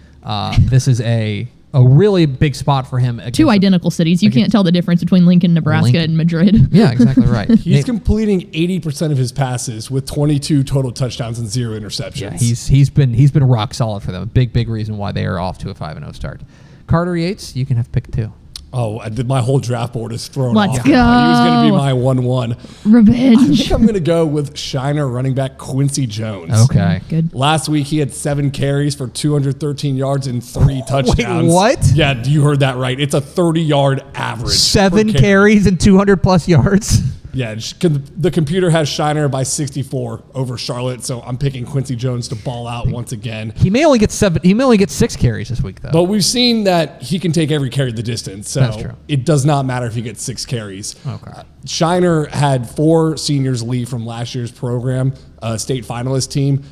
[SPEAKER 2] This is a really big spot for him.
[SPEAKER 1] Two identical cities. You can't tell the difference between Lincoln, Nebraska, and Madrid.
[SPEAKER 2] Yeah, exactly right.
[SPEAKER 9] He's completing 80% of his passes with 22 total touchdowns and 0 interceptions.
[SPEAKER 2] Yeah, he's been rock solid for them. A big reason why they are off to a 5-0 start. Carter Yates, you can have pick 2.
[SPEAKER 9] Oh, my whole draft board is thrown
[SPEAKER 1] Let's
[SPEAKER 9] off.
[SPEAKER 1] go.
[SPEAKER 9] He was going to be my 1-1.
[SPEAKER 1] Revenge.
[SPEAKER 9] I think I'm going to go with Shiner running back Quincy Jones.
[SPEAKER 2] Okay.
[SPEAKER 1] Good.
[SPEAKER 9] Last week, he had 7 carries for 213 yards and 3 touchdowns.
[SPEAKER 2] Wait, what?
[SPEAKER 9] Yeah, you heard that right. It's a 30-yard average.
[SPEAKER 2] 7 carries and 200-plus yards?
[SPEAKER 9] Yeah, the computer has Shiner by 64 over Charlotte, so I'm picking Quincy Jones to ball out once again.
[SPEAKER 2] He may only get 7. He may only get 6 carries this week, though.
[SPEAKER 9] But we've seen that he can take every carry the distance, so
[SPEAKER 2] That's true.
[SPEAKER 9] It does not matter if he gets 6 carries.
[SPEAKER 2] Okay.
[SPEAKER 9] Shiner had 4 seniors leave from last year's program, state finalist team.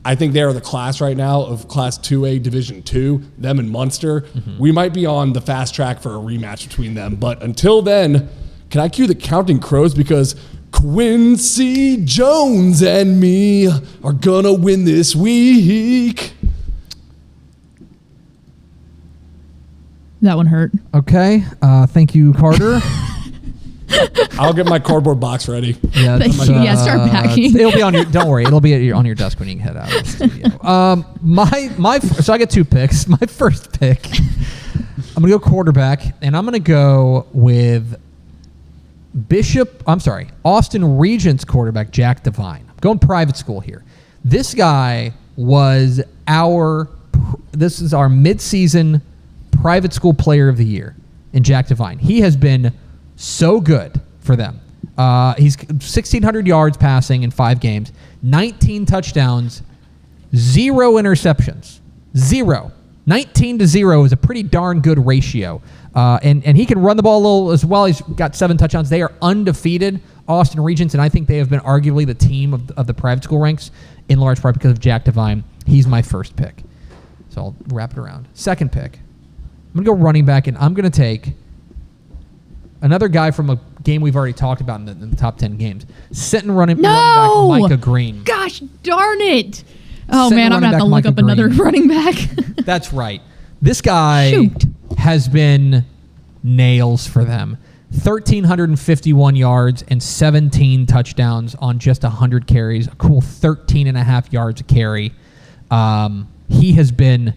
[SPEAKER 9] I think they are the class right now of Class 2A Division II, them and Munster. Mm-hmm. We might be on the fast track for a rematch between them, but until then, can I cue the Counting Crows, because Quincy Jones and me are gonna win this week.
[SPEAKER 1] That one hurt.
[SPEAKER 2] Okay. Thank you, Carter.
[SPEAKER 9] I'll get my cardboard box ready.
[SPEAKER 2] Yeah,
[SPEAKER 1] Thank you. Yeah, start packing.
[SPEAKER 2] It'll be on your. Don't worry, it'll be on your desk when you head out of the studio. So I get 2 picks. My first pick, I'm gonna go quarterback, and I'm gonna go with Austin Regents quarterback Jack Devine. I'm going private school here. This guy was this is our midseason private school player of the year in Jack Devine. He has been so good for them. He's 1,600 yards passing in 5 games, 19 touchdowns, 0 interceptions. 0. 19-0 is a pretty darn good ratio. And he can run the ball a little as well. He's got 7 touchdowns. They are undefeated, Austin Regents, and I think they have been arguably the team of the private school ranks in large part because of Jack Devine. He's my first pick. So I'll wrap it around. Second pick, I'm going to go running back, and I'm going to take another guy from a game we've already talked about in the top 10 games. Running back Micah Green.
[SPEAKER 1] Gosh darn it. Oh,
[SPEAKER 2] Sitting
[SPEAKER 1] man, I'm going to have to look up another running back.
[SPEAKER 2] That's right. This guy has been nails for them. 1,351 yards and 17 touchdowns on just 100 carries, a cool 13.5 yards a carry. He has been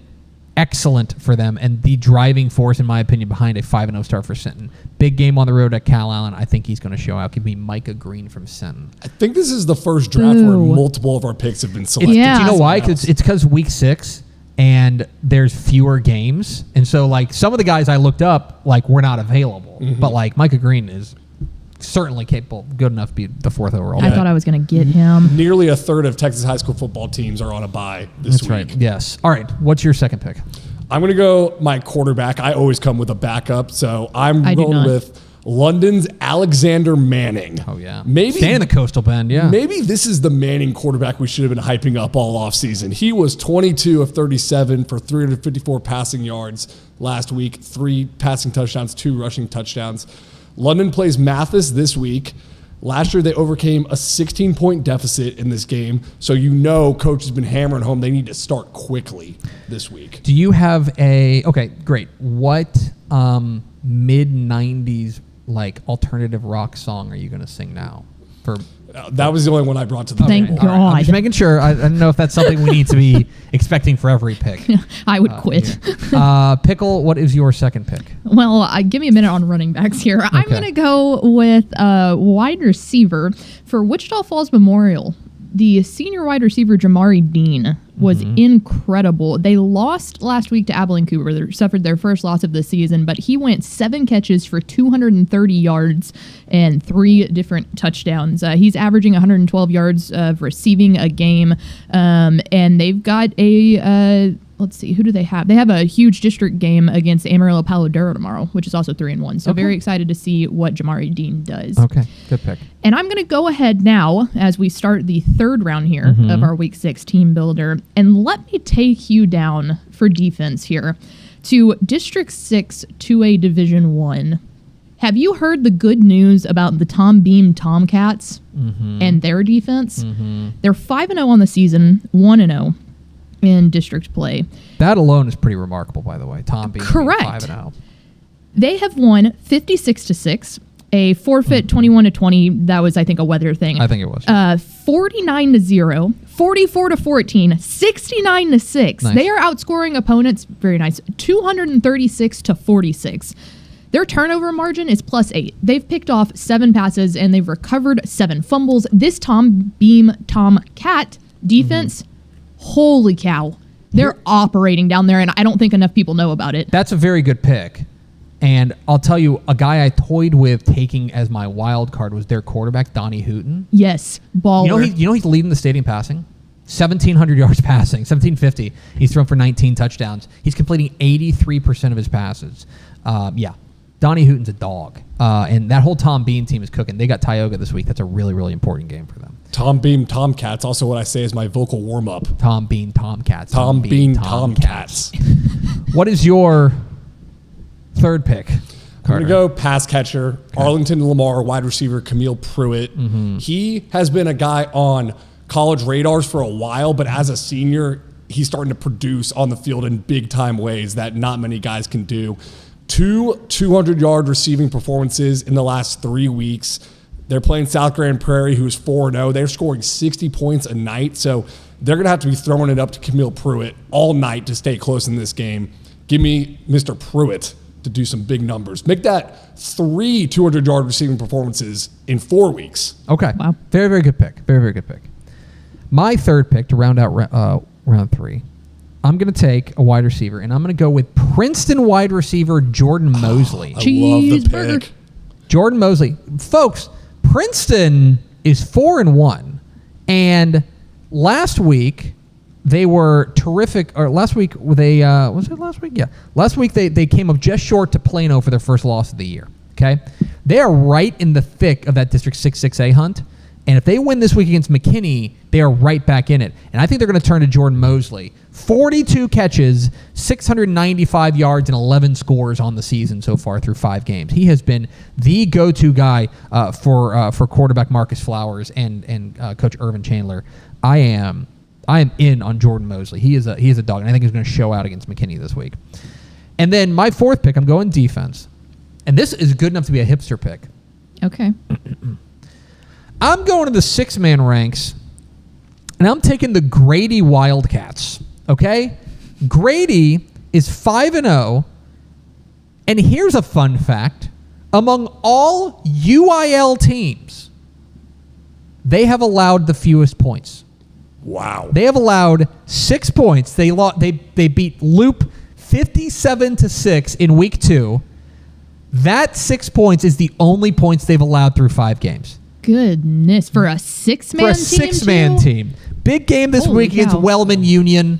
[SPEAKER 2] excellent for them and the driving force, in my opinion, behind a 5-0 start for Sinton. Big game on the road at Cal Allen. I think he's going to show out. Give me Micah Green from Sinton.
[SPEAKER 9] I think this is the first draft where multiple of our picks have been selected.
[SPEAKER 1] Yeah.
[SPEAKER 2] Do you know why? It's because week 6 and there's fewer games. And so, like, some of the guys I looked up, like, were not available. But, like, Micah Green is certainly capable, good enough to be the 4th overall.
[SPEAKER 1] I thought I was going to get him.
[SPEAKER 9] Nearly a third of Texas high school football teams are on a bye this
[SPEAKER 2] That's
[SPEAKER 9] week.
[SPEAKER 2] right. Yes. All right. What's your second pick?
[SPEAKER 9] I'm going to go my quarterback. I always come with a backup, so I'm
[SPEAKER 1] I do
[SPEAKER 9] going
[SPEAKER 1] not.
[SPEAKER 9] with London's Alexander Manning.
[SPEAKER 2] Oh, yeah.
[SPEAKER 9] Maybe
[SPEAKER 2] stay in the Coastal Bend, yeah.
[SPEAKER 9] Maybe this is the Manning quarterback we should have been hyping up all offseason. He was 22 of 37 for 354 passing yards last week, 3 passing touchdowns, 2 rushing touchdowns. London plays Mathis this week. Last year, they overcame a 16-point deficit in this game, so coach has been hammering home they need to start quickly this week.
[SPEAKER 2] Do you have okay, great. What mid-90s, like, alternative rock song are you going to sing now?
[SPEAKER 9] That was the only one I brought to the
[SPEAKER 1] Thank
[SPEAKER 9] table.
[SPEAKER 1] God.
[SPEAKER 2] I'm just making sure. I don't know if that's something we need to be expecting for every pick.
[SPEAKER 1] I would quit.
[SPEAKER 2] Pickle, what is your second pick?
[SPEAKER 1] Well, give me a minute on running backs here. I'm going to go with wide receiver for Wichita Falls Memorial. The senior wide receiver, Jamari Dean, was incredible. They lost last week to Abilene Cooper. They suffered their first loss of the season, but he went 7 catches for 230 yards and 3 different touchdowns. He's averaging 112 yards of receiving a game, and they've got a... let's see, who do they have? They have a huge district game against Amarillo Palo Duro tomorrow, which is also 3-1. So very excited to see what Jamari Dean does.
[SPEAKER 2] Okay, good pick.
[SPEAKER 1] And I'm going to go ahead now as we start the 3rd round here of our Week 6 team builder. And let me take you down for defense here to District 6 2A Division 1. Have you heard the good news about the Tom Beam Tomcats and their defense? They're 5-0 on the season, 1-0. In district play.
[SPEAKER 2] That alone is pretty remarkable, by the way. Tom being
[SPEAKER 1] Correct.
[SPEAKER 2] 5-0.
[SPEAKER 1] They have won 56-6, a forfeit 21-20. That was, I think, a weather thing.
[SPEAKER 2] I think it was.
[SPEAKER 1] 49-0, 44-14, 69-6.
[SPEAKER 2] Nice.
[SPEAKER 1] They are outscoring opponents. Very nice. 236-46. Their turnover margin is +8. They've picked off 7 passes and they've recovered 7 fumbles. This Tom Beam Tomcat defense. Holy cow. They're operating down there, and I don't think enough people know about it.
[SPEAKER 2] That's a very good pick. And I'll tell you, a guy I toyed with taking as my wild card was their quarterback, Donnie Hooten.
[SPEAKER 1] Yes, baller.
[SPEAKER 2] You know he's leading the state in passing? 1,700 yards passing, 1,750. He's thrown for 19 touchdowns. He's completing 83% of his passes. Donnie Hooten's a dog. And that whole Tom Beam team is cooking. They got Tioga this week. That's a really, really important game for them.
[SPEAKER 9] Tom Beam Tomcats, also what I say is my vocal warm-up.
[SPEAKER 2] Tom Beam Tomcats.
[SPEAKER 9] Tom Beam Tomcats.
[SPEAKER 2] What is your third pick,
[SPEAKER 9] I'm going to go pass catcher, Arlington Lamar, wide receiver, Camille Pruitt. He has been a guy on college radars for a while, but as a senior, he's starting to produce on the field in big-time ways that not many guys can do. 2 200-yard receiving performances in the last 3 weeks. They're playing South Grand Prairie, who's 4-0. They're scoring 60 points a night, so they're going to have to be throwing it up to Camille Pruitt all night to stay close in this game. Give me Mr. Pruitt to do some big numbers. Make that 3 200-yard receiving performances in 4 weeks.
[SPEAKER 2] Okay.
[SPEAKER 1] Wow.
[SPEAKER 2] Very, very good pick. Very, very good pick. My third pick to round out round 3, I'm going to take a wide receiver, and I'm going to go with Princeton wide receiver Jordan Mosley.
[SPEAKER 9] I love the
[SPEAKER 1] Cheeseburger.
[SPEAKER 9] pick.
[SPEAKER 2] Jordan Mosley. Folks, Princeton is 4-1, and last week they were terrific. Or last week they was it last week? Yeah, last week they came up just short to Plano for their first loss of the year. Okay, they are right in the thick of that District 6-6A hunt, and if they win this week against McKinney, they are right back in it. And I think they're going to turn to Jordan Mosley. 42 catches, 695 yards, and 11 scores on the season so far through 5 games. He has been the go-to guy for quarterback Marcus Flowers and Coach Irvin Chandler. I am in on Jordan Mosley. He is a dog, and I think he's going to show out against McKinney this week. And then my fourth pick, I'm going defense. And this is good enough to be a hipster pick.
[SPEAKER 1] Okay.
[SPEAKER 2] I'm going to the 6-man ranks, and I'm taking the Grady Wildcats. Okay? Grady is 5-0, and here's a fun fact. Among all UIL teams, they have allowed the fewest points.
[SPEAKER 9] Wow.
[SPEAKER 2] They have allowed 6 points. They beat Loop 57-6 in week 2. That 6 points is the only points they've allowed through 5 games.
[SPEAKER 1] Goodness. For a 6-man team?
[SPEAKER 2] For a 6-man team. Big game this
[SPEAKER 1] Holy
[SPEAKER 2] week against
[SPEAKER 1] cow.
[SPEAKER 2] Wellman Union.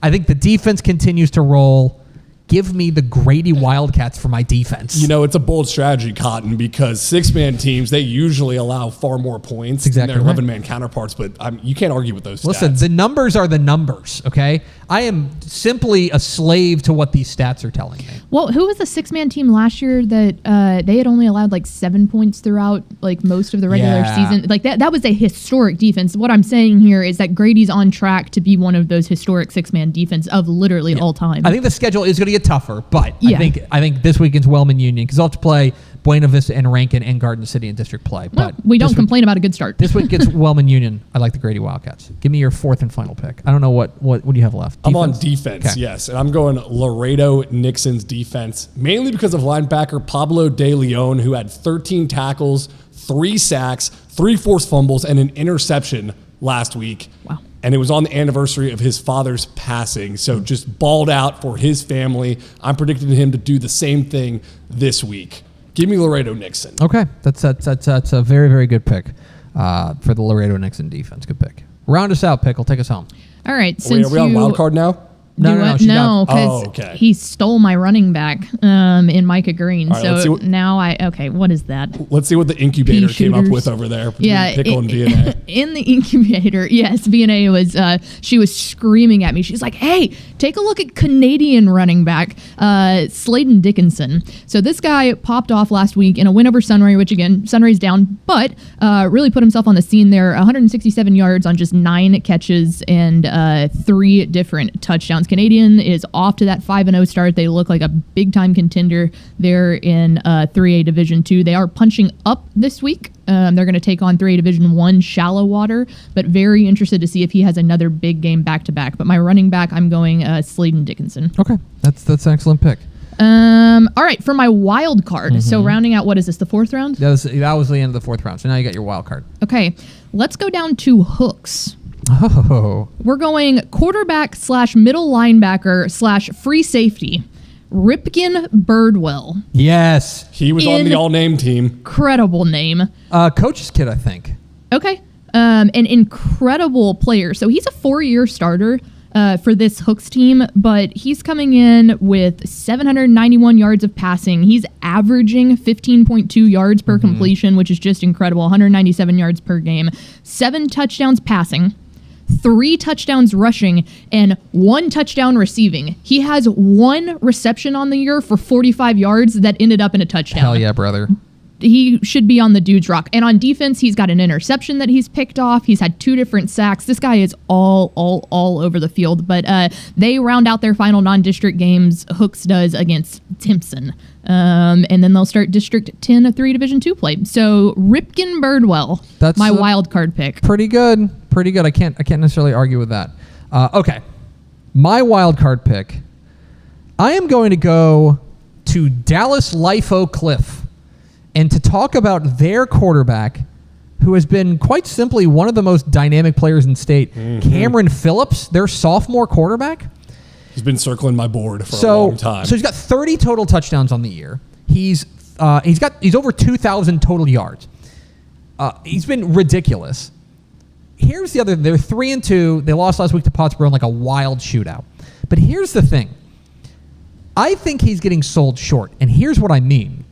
[SPEAKER 2] I think the defense continues to roll. Give me the Grady Wildcats for my defense.
[SPEAKER 9] You know, it's a bold strategy, Cotton, because 6-man teams, they usually allow far more points
[SPEAKER 2] Exactly
[SPEAKER 9] than their
[SPEAKER 2] right.
[SPEAKER 9] 11-man counterparts, but you can't argue with those
[SPEAKER 2] Listen,
[SPEAKER 9] stats.
[SPEAKER 2] the numbers are the numbers, okay? I am simply a slave to what these stats are telling me.
[SPEAKER 1] Well, who was the 6-man team last year that they had only allowed like 7 points throughout like most of the regular
[SPEAKER 2] Yeah.
[SPEAKER 1] season? Like that was a historic defense. What I'm saying here is that Grady's on track to be one of those historic 6-man defense of literally all time.
[SPEAKER 2] I think the schedule is going to get tougher, but
[SPEAKER 1] Yeah.
[SPEAKER 2] I think this week against Wellman Union, because they'll have to play Buena Vista and Rankin and Garden City in district play.
[SPEAKER 1] Well,
[SPEAKER 2] But
[SPEAKER 1] we don't
[SPEAKER 2] this week-
[SPEAKER 1] complain about a good start.
[SPEAKER 2] This week against Wellman Union, I like the Grady Wildcats. Give me your 4th and final pick. I don't know what do you have left?
[SPEAKER 9] I'm on defense,
[SPEAKER 2] Okay.
[SPEAKER 9] yes. And I'm going Laredo Nixon's defense, mainly because of linebacker Pablo De Leon, who had 13 tackles, 3 sacks, 3 forced fumbles, and an interception last week.
[SPEAKER 1] Wow.
[SPEAKER 9] And it was on the anniversary of his father's passing. So just balled out for his family. I'm predicting him to do the same thing this week. Give me Laredo Nixon.
[SPEAKER 2] Okay, that's a very, very good pick for the Laredo Nixon defense. Good pick. Round us out, Pickle. Take us home.
[SPEAKER 1] All right.
[SPEAKER 9] Are we on
[SPEAKER 1] you
[SPEAKER 9] wild card now?
[SPEAKER 2] No, no, she's
[SPEAKER 1] no,
[SPEAKER 2] down.
[SPEAKER 1] because
[SPEAKER 9] Oh, okay.
[SPEAKER 1] he stole my running back in Micah Green.
[SPEAKER 9] All right, let's see
[SPEAKER 1] So
[SPEAKER 9] what-
[SPEAKER 1] now what is that?
[SPEAKER 9] Let's see what the incubator
[SPEAKER 1] Pea
[SPEAKER 9] came up
[SPEAKER 1] shooters.
[SPEAKER 9] with over there between
[SPEAKER 1] Yeah,
[SPEAKER 9] Pickle and VNA.
[SPEAKER 1] in the incubator, yes, VNA was. She was screaming at me. She's like, "Hey, take a look at Canadian running back Sladen Dickinson." So this guy popped off last week in a win over Sunray, which again, Sunray's down, but really put himself on the scene there. 167 yards on just 9 catches and 3 different touchdowns. Canadian is off to that 5-0 start. They look like a big time contender there in 3A Division 2. They are punching up this week. They're going to take on 3A Division 1 Shallow Water, but very interested to see if he has another big game back to back. But my running back, I'm going Sladen Dickinson.
[SPEAKER 2] Okay, that's an excellent pick.
[SPEAKER 1] All right, for my wild card. So rounding out, what is this, the 4th round?
[SPEAKER 2] That was the end of the 4th round. So now you got your wild card.
[SPEAKER 1] Okay, let's go down to hooks.
[SPEAKER 2] Oh,
[SPEAKER 1] We're going quarterback / middle linebacker / free safety. Ripken Birdwell.
[SPEAKER 2] yes.
[SPEAKER 9] He was on the all-name team.
[SPEAKER 1] Incredible name.
[SPEAKER 2] Coach's kid, I think.
[SPEAKER 1] Okay. An incredible player. So he's a 4-year starter for this Hooks team, but he's coming in with 791 yards of passing. He's averaging 15.2 yards per completion, which is just incredible. 197 yards per game. 7 touchdowns passing. 3 touchdowns rushing, and 1 touchdown receiving. He has 1 reception on the year for 45 yards that ended up in a touchdown.
[SPEAKER 2] Hell yeah, brother.
[SPEAKER 1] He should be on the dude's rock. And on defense, he's got an interception that he's picked off. He's had 2 different sacks. This guy is all over the field. But they round out their final non-district games. Hooks does against Timpson. And then they'll start District 10 3 Division 2 play. So Ripken Birdwell,
[SPEAKER 2] That's
[SPEAKER 1] my
[SPEAKER 2] a-
[SPEAKER 1] wild card pick.
[SPEAKER 2] Pretty good. I can't necessarily argue with that. Okay, my wild card pick. I am going to go to Dallas Life Oak Cliff, and to talk about their quarterback, who has been quite simply one of the most dynamic players in state, Cameron Phillips, their sophomore quarterback.
[SPEAKER 9] He's been circling my board for a long time.
[SPEAKER 2] So he's got 30 total touchdowns on the year. He's over 2,000 total yards. He's been ridiculous. Here's the other. They're 3-2. They lost last week to Pottsboro in like a wild shootout. But here's the thing. I think he's getting sold short, and here's what I mean.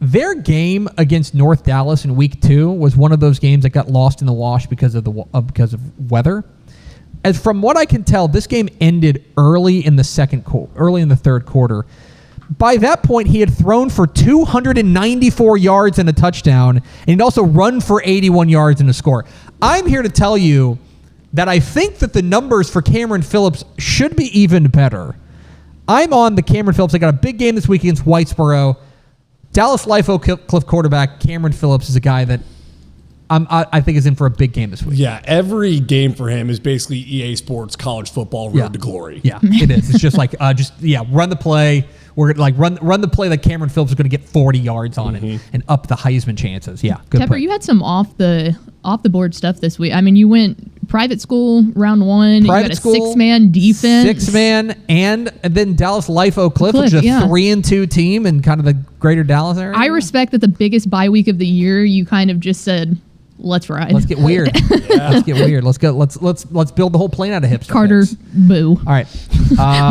[SPEAKER 2] Their game against North Dallas in week 2 was one of those games that got lost in the wash because of weather. As from what I can tell, this game ended early in the third quarter. By that point, he had thrown for 294 yards and a touchdown, and he'd also run for 81 yards and a score. I'm here to tell you that I think that the numbers for Cameron Phillips should be even better. I'm on the Cameron Phillips. I got a big game this week against Whitesboro. Dallas Life Oak Cliff quarterback Cameron Phillips is a guy that I think is in for a big game this week.
[SPEAKER 9] Yeah, every game for him is basically EA Sports college football road to glory.
[SPEAKER 2] Yeah, it is. It's just like run the play. We're like run the play that Cameron Phillips is going to get 40 yards on it and up the Heisman chances. Yeah, good.
[SPEAKER 1] Tepper, you had some off the board stuff this week. I mean, you went private school round 1.
[SPEAKER 2] Private
[SPEAKER 1] you got a
[SPEAKER 2] school,
[SPEAKER 1] 6-man defense.
[SPEAKER 2] 6-man, and then Dallas Life Oak Cliff, which is a 3-2 team in kind of the greater Dallas area.
[SPEAKER 1] I respect that the biggest bye week of the year, you kind of just said, let's ride.
[SPEAKER 2] Let's get weird. Let's get weird. Let's go. Let's build the whole plane out of hipster.
[SPEAKER 1] Carter,
[SPEAKER 2] picks.
[SPEAKER 1] boo.
[SPEAKER 2] All right.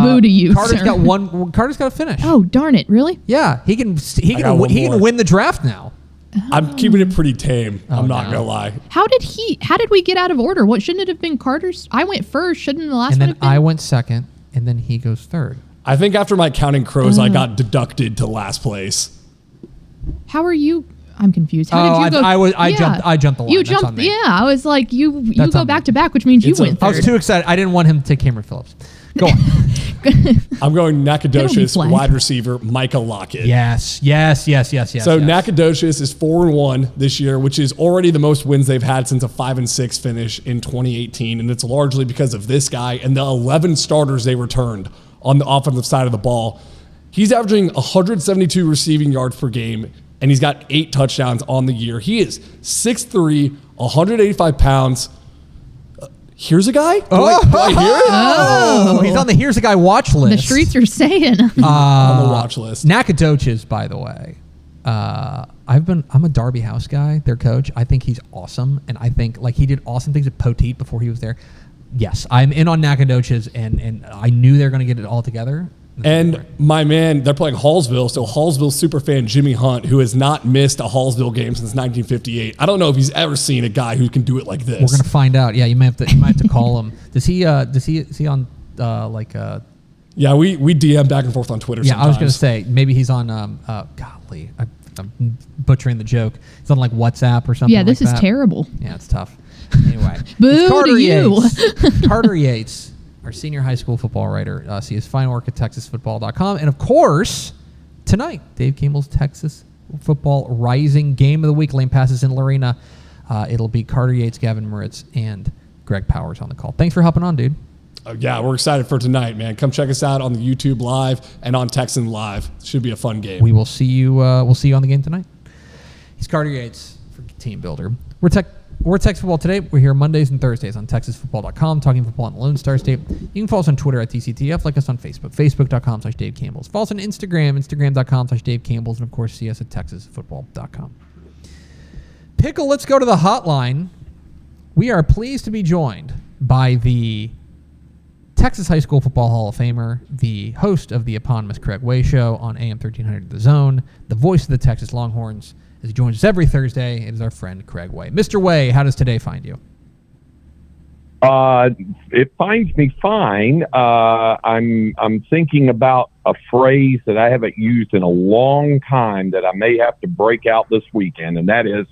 [SPEAKER 1] Boo to you,
[SPEAKER 2] Carter's
[SPEAKER 1] sir.
[SPEAKER 2] got one. Carter's got to finish.
[SPEAKER 1] Oh, darn it. Really?
[SPEAKER 2] Yeah, he can win the draft now.
[SPEAKER 9] I'm keeping it pretty tame. I'm not going to lie.
[SPEAKER 1] How did we get out of order? What shouldn't it have been Carter's? I went first. Shouldn't the last
[SPEAKER 2] And
[SPEAKER 1] one
[SPEAKER 2] then
[SPEAKER 1] have been?
[SPEAKER 2] I went second, and then he goes third.
[SPEAKER 9] I think after my Counting Crows, I got deducted to last place.
[SPEAKER 1] How are you? I'm confused. How did you go?
[SPEAKER 2] I jumped the line.
[SPEAKER 1] You
[SPEAKER 2] That's
[SPEAKER 1] jumped.
[SPEAKER 2] on me.
[SPEAKER 1] Yeah, I was like, you
[SPEAKER 2] That's
[SPEAKER 1] go
[SPEAKER 2] on me.
[SPEAKER 1] back to back, which means you went
[SPEAKER 2] I
[SPEAKER 1] third.
[SPEAKER 2] was too excited. I didn't want him to take Cameron Phillips. Go on.
[SPEAKER 9] I'm going Nacogdoches
[SPEAKER 1] flag.
[SPEAKER 9] wide receiver Micah Lockett.
[SPEAKER 2] Yes.
[SPEAKER 9] So
[SPEAKER 2] yes.
[SPEAKER 9] Nacogdoches is 4-1 this year, which is already the most wins they've had since a 5-6 finish in 2018, and it's largely because of this guy and the 11 starters they returned on the offensive side of the ball. He's averaging 172 receiving yards per game, and he's got 8 touchdowns on the year. He is 6'3", 185 pounds. Here's a guy? Do I hear it?
[SPEAKER 2] Oh, he's on the Here's a Guy watch list.
[SPEAKER 1] The streets are saying.
[SPEAKER 9] On the watch list.
[SPEAKER 2] Nacogdoches, by the way. I'm a Darby House guy, their coach. I think he's awesome, and I think like he did awesome things at Poteet before he was there. Yes, I'm in on Nacogdoches, and I knew they were going to get it all together.
[SPEAKER 9] And my man, they're playing Hallsville, so Hallsville superfan Jimmy Hunt, who has not missed a Hallsville game since 1958. I don't know if he's ever seen a guy who can do it like this.
[SPEAKER 2] We're gonna find out. Yeah, you might have to call him. Is he on
[SPEAKER 9] Yeah, we DM back and forth on Twitter.
[SPEAKER 2] Yeah,
[SPEAKER 9] sometimes.
[SPEAKER 2] I was gonna say maybe he's on. Golly, I'm butchering the joke. He's on like WhatsApp or something.
[SPEAKER 1] Yeah, this
[SPEAKER 2] like
[SPEAKER 1] is
[SPEAKER 2] that.
[SPEAKER 1] terrible.
[SPEAKER 2] Yeah, it's tough. Anyway,
[SPEAKER 1] Boo
[SPEAKER 2] it's Carter
[SPEAKER 1] to you.
[SPEAKER 2] Yates. Carter Yates, our senior high school football writer. See his fine work at TexasFootball.com. And of course, tonight, Dave Campbell's Texas Football Rising Game of the Week. Lane passes in Lorena. It'll be Carter Yates, Gavin Moritz, and Greg Powers on the call. Thanks for hopping on, dude.
[SPEAKER 9] Yeah, we're excited for tonight, man. Come check us out on the YouTube Live and on Texan Live. Should be a fun game.
[SPEAKER 2] We will see you. We'll see you on the game tonight. He's Carter Yates for Team Builder. We're Texas Football Today. We're here Mondays and Thursdays on TexasFootball.com, talking football in the Lone Star State. You can follow us on Twitter at TCTF, like us on Facebook, Facebook.com/Dave Campbell's. Follow us on Instagram, Instagram.com/Dave Campbell's, and of course, see us at TexasFootball.com. Pickle, let's go to the hotline. We are pleased to be joined by the Texas High School Football Hall of Famer, the host of the eponymous Craig Way Show on AM 1300 The Zone, the voice of the Texas Longhorns. As he joins us every Thursday, it is our friend Craig Way. Mr. Way, how does today find you?
[SPEAKER 10] It finds me fine. I'm thinking about a phrase that I haven't used in a long time that I may have to break out this weekend, and that is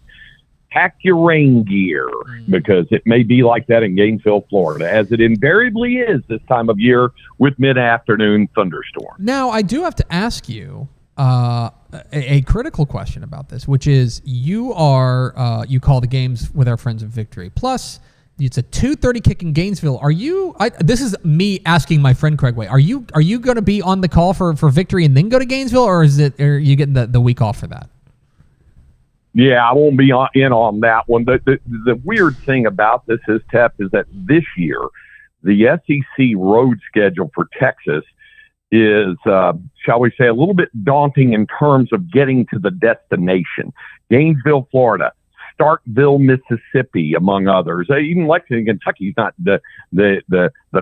[SPEAKER 10] pack your rain gear, because it may be like that in Gainesville, Florida, as it invariably is this time of year with mid-afternoon thunderstorms.
[SPEAKER 2] Now, I do have to ask you a critical question about this, which is you call the games with our friends of Victory. Plus, it's a 2:30 kick in Gainesville. Are you? This is me asking my friend Craig Way. Are you going to be on the call for Victory and then go to Gainesville, or are you getting the week off for that?
[SPEAKER 10] Yeah, I won't be in on that one. The weird thing about this is, Tep, is that this year the SEC road schedule for Texas is, shall we say, a little bit daunting in terms of getting to the destination. Gainesville, Florida, Starkville, Mississippi, among others. Even Lexington, Kentucky is not the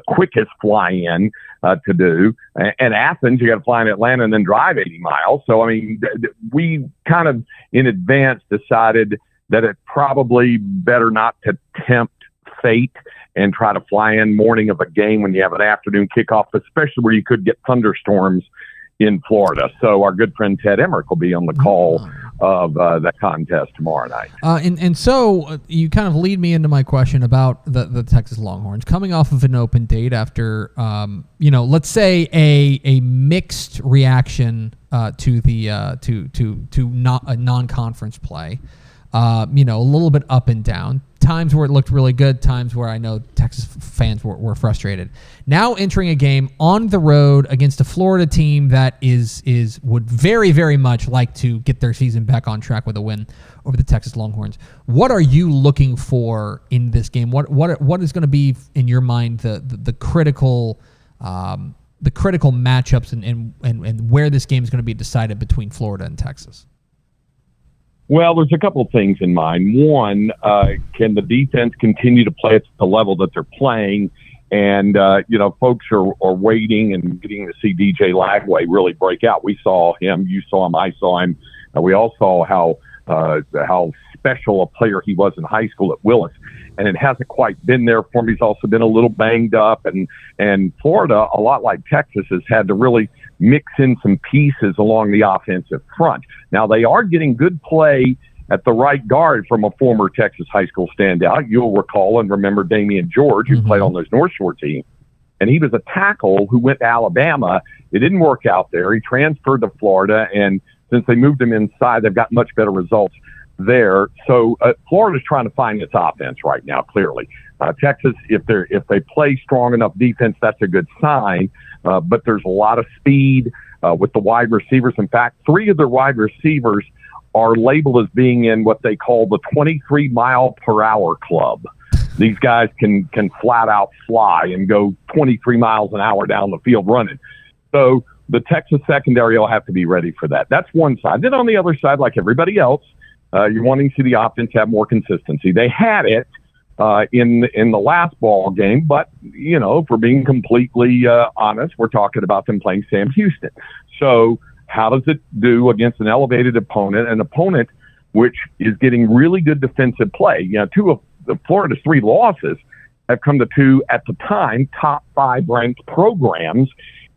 [SPEAKER 10] quickest fly-in to do. And Athens, you got to fly in Atlanta and then drive 80 miles. So, I mean, we kind of in advance decided that it's probably better not to tempt fate and try to fly in morning of a game when you have an afternoon kickoff, especially where you could get thunderstorms in Florida. So our good friend Ted Emmerich will be on the call of that contest tomorrow night.
[SPEAKER 2] And so you kind of lead me into my question about the Texas Longhorns coming off of an open date after, let's say a mixed reaction to the to not a non-conference play. A little bit up and down. Times where it looked really good, times where I know Texas fans were frustrated. Now entering a game on the road against a Florida team that would very, very much like to get their season back on track with a win over the Texas Longhorns. What are you looking for in this game? What is going to be in your mind the critical matchups and where this game is going to be decided between Florida and Texas?
[SPEAKER 10] Well, there's a couple of things in mind. One, can the defense continue to play at the level that they're playing? And, folks are waiting and getting to see DJ Lagway really break out. We saw him. You saw him. I saw him. We all saw how special a player he was in high school at Willis. And it hasn't quite been there for him. He's also been a little banged up. And Florida, a lot like Texas, has had to really mix in some pieces along the offensive front. Now, they are getting good play at the right guard from a former Texas high school standout. You'll recall and remember Damian George, who played on those North Shore team. And he was a tackle who went to Alabama. It didn't work out there. He transferred to Florida, and since they moved him inside, they've got much better results there. So Florida's trying to find its offense right now, clearly. Texas, if they play strong enough defense, that's a good sign. But there's a lot of speed with the wide receivers. In fact, 3 of their wide receivers are labeled as being in what they call the 23-mile-per-hour club. These guys can flat out fly and go 23 miles an hour down the field running. So the Texas secondary will have to be ready for that. That's one side. Then on the other side, like everybody else, you're wanting to see the offense have more consistency. They had it in the last ball game, but, if we're being completely honest, we're talking about them playing Sam Houston. So how does it do against an elevated opponent, an opponent which is getting really good defensive play? 2 of Florida's 3 losses have come to 2, at the time, top 5 ranked programs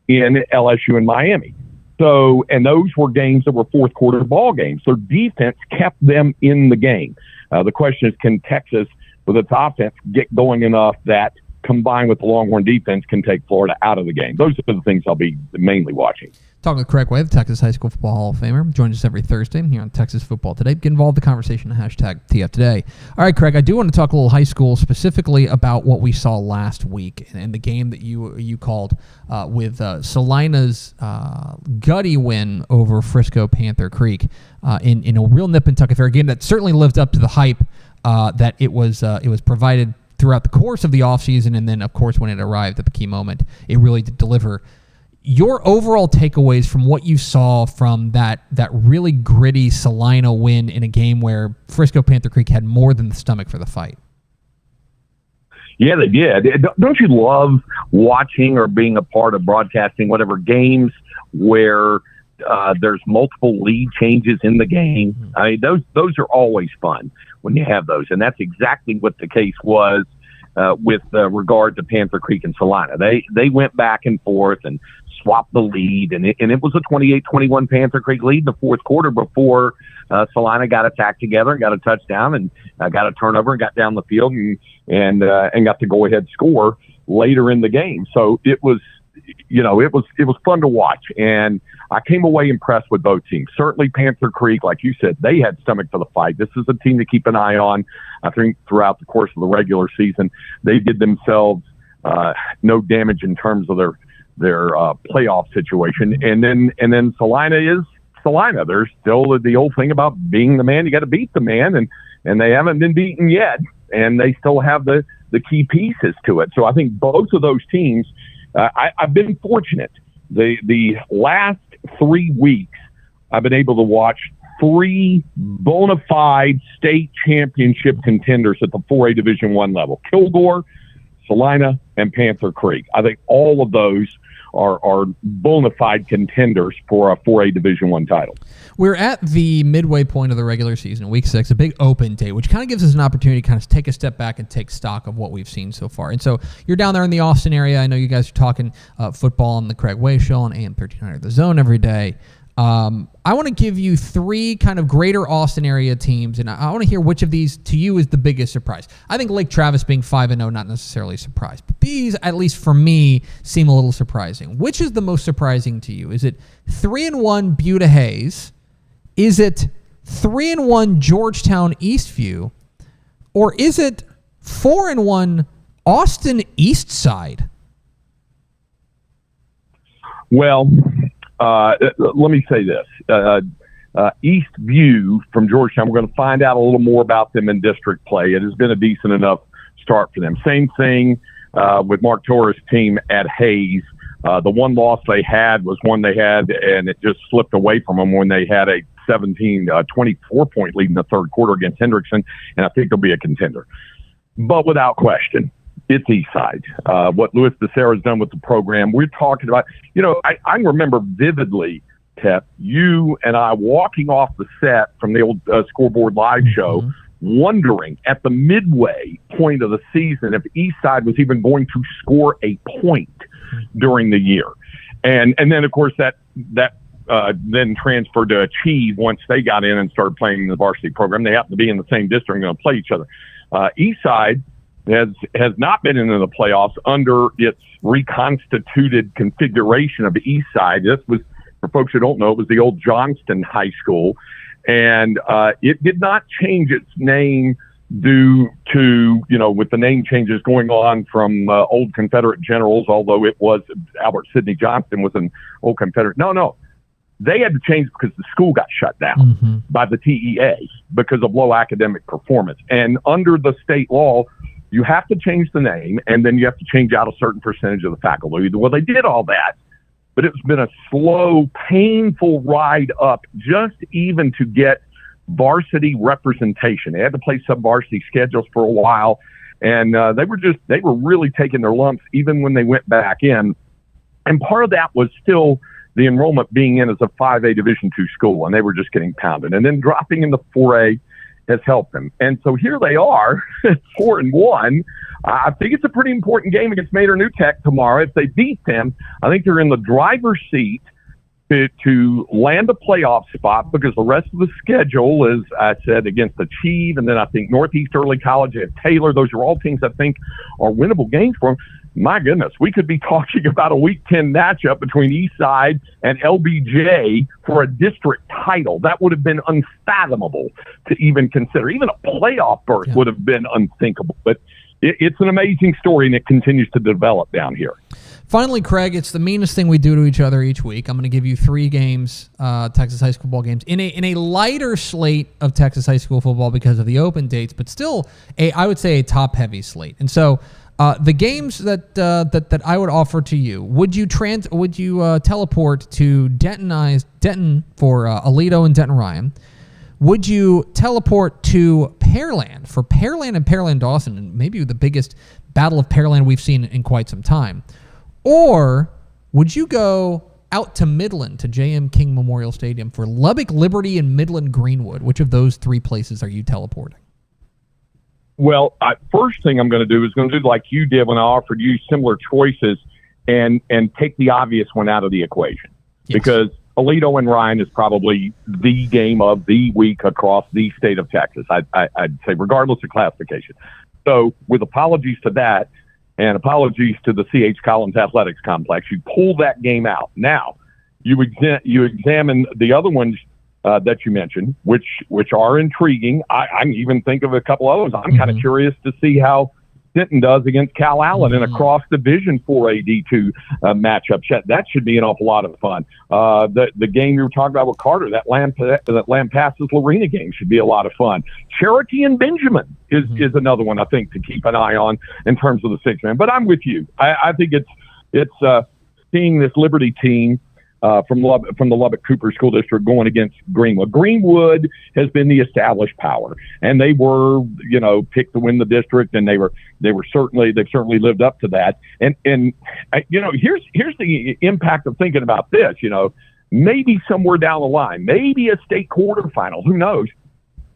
[SPEAKER 10] in LSU and Miami. So, and those were games that were fourth quarter ball games. So defense kept them in the game. The question is, can Texas, with its offense, get going enough that, combined with the Longhorn defense, can take Florida out of the game? Those are the things I'll be mainly watching.
[SPEAKER 2] Talking with Craig Way, the Texas High School Football Hall of Famer. Joins us every Thursday here on Texas Football Today. Get involved in the conversation, #TFToday. All right, Craig, I do want to talk a little high school, specifically about what we saw last week and the game that you called with Salina's gutty win over Frisco Panther Creek in a real nip and tuck affair, a game that certainly lived up to the hype that it was provided throughout the course of the offseason, and then, of course, when it arrived at the key moment, it really did deliver. Your overall takeaways from what you saw from that really gritty Salina win in a game where Frisco Panther Creek had more than the stomach for the fight?
[SPEAKER 10] Yeah, they did. Don't you love watching or being a part of broadcasting whatever games where there's multiple lead changes in the game? I mean, those are always fun when you have those, and that's exactly what the case was with regard to Panther Creek and Salina. They went back and forth and swapped the lead, and it was a 28-21 Panther Creek lead in the fourth quarter before Salina got attacked together and got a touchdown and got a turnover and got down the field and got the go-ahead score later in the game. So it was fun to watch, and I came away impressed with both teams. Certainly Panther Creek, like you said, they had stomach for the fight. This is a team to keep an eye on. I think throughout the course of the regular season, they did themselves no damage in terms of their playoff situation. And then Salina is Salina. There's still the old thing about being the man. You got to beat the man, and they haven't been beaten yet, and they still have the key pieces to it. So I think both of those teams, I've been fortunate. The last 3 weeks, I've been able to watch 3 bona fide state championship contenders at the 4A Division I level: Kilgore, Salina, and Panther Creek. I think all of those are bona fide contenders for a 4A Division I title.
[SPEAKER 2] we're at the midway point of the regular season, week 6, a big open day, which kind of gives us an opportunity to kind of take a step back and take stock of what we've seen so far. And so you're down there in the Austin area. I know you guys are talking football on the Craig Way Show on AM 1300 The Zone every day. I want to give you 3 kind of greater Austin area teams, and I want to hear which of these to you is the biggest surprise. I think Lake Travis being 5-0, not necessarily a surprise, but these, at least for me, seem a little surprising. Which is the most surprising to you? Is it 3-1 Buda Hayes? Is it 3-1 Georgetown Eastview? Or is it 4-1 Austin Eastside?
[SPEAKER 10] Well, let me say this. Eastview from Georgetown, we're going to find out a little more about them in district play. It has been a decent enough start for them. Same thing with Mark Torres' team at Hayes. The one loss they had was one they had, and it just slipped away from them when they had a 24-point lead in the third quarter against Hendrickson, and I think they'll be a contender. But without question, it's Eastside. What Louis Becerra has done with the program, we're talking about, I remember vividly, Tep, you and I walking off the set from the old Scoreboard Live show, wondering at the midway point of the season if Eastside was even going to score a point during the year. And then, of course, that then transferred to Achieve once they got in and started playing in the varsity program. They happen to be in the same district and going to play each other. Eastside has not been into the playoffs under its reconstituted configuration of the Eastside. This was, for folks who don't know, it was the old Johnston High School, and it did not change its name due to, with the name changes going on from old Confederate generals, although it was Albert Sidney Johnston was an old Confederate. No. They had to change because the school got shut down by the TEA because of low academic performance. And under the state law, you have to change the name, and then you have to change out a certain percentage of the faculty. Well, they did all that, but it's been a slow, painful ride up just even to get varsity representation. They had to play some varsity schedules for a while, and they were really taking their lumps even when they went back in. And part of that was still the enrollment being in as a 5A Division II school, and they were just getting pounded. And then dropping into 4A has helped them. And so here they are, 4-1. I think it's a pretty important game against Mater New Tech tomorrow. If they beat them, I think they're in the driver's seat to land a playoff spot, because the rest of the schedule is, I said, against Achieve, and then I think Northeast Early College at Taylor. Those are all teams I think are winnable games for them. My goodness, we could be talking about a Week 10 matchup between Eastside and LBJ for a district title. That would have been unfathomable to even consider. Even a playoff berth would have been unthinkable. But it's an amazing story, and it continues to develop down here.
[SPEAKER 2] Finally, Craig, it's the meanest thing we do to each other each week. I'm going to give you 3 games, Texas high school football games, in a lighter slate of Texas high school football because of the open dates, but still, I would say a top-heavy slate. And so the games that I would offer to you, would you teleport to Denton for Aledo and Denton Ryan? Would you teleport to Pearland for Pearland and Pearland Dawson, and maybe the biggest battle of Pearland we've seen in quite some time? Or would you go out to Midland, to J.M. King Memorial Stadium for Lubbock Liberty and Midland Greenwood? Which of those 3 places are you teleporting?
[SPEAKER 10] Well, first thing I'm going to do is going to do like you did when I offered you similar choices and take the obvious one out of the equation. Yes. Because Aledo and Ryan is probably the game of the week across the state of Texas, I'd say, regardless of classification. So with apologies to that, and apologies to the C.H. Collins Athletics Complex, you pull that game out. Now, you examine the other ones that you mentioned, which are intriguing. I can even think of a couple others. I'm kind of curious to see how Denton does against Cal Allen in a cross-division 4A D2 matchup. That should be an awful lot of fun. The game you were talking about with Carter, that Lampasas Lorena game should be a lot of fun. Cherokee and Benjamin is another one I think to keep an eye on in terms of the 6-man. But I'm with you. I think it's seeing this Liberty team from the Lubbock Cooper School District going against Greenwood. Greenwood has been the established power, and they were, picked to win the district, and they've certainly lived up to that. And here's the impact of thinking about this. maybe somewhere down the line, maybe a state quarterfinal, who knows?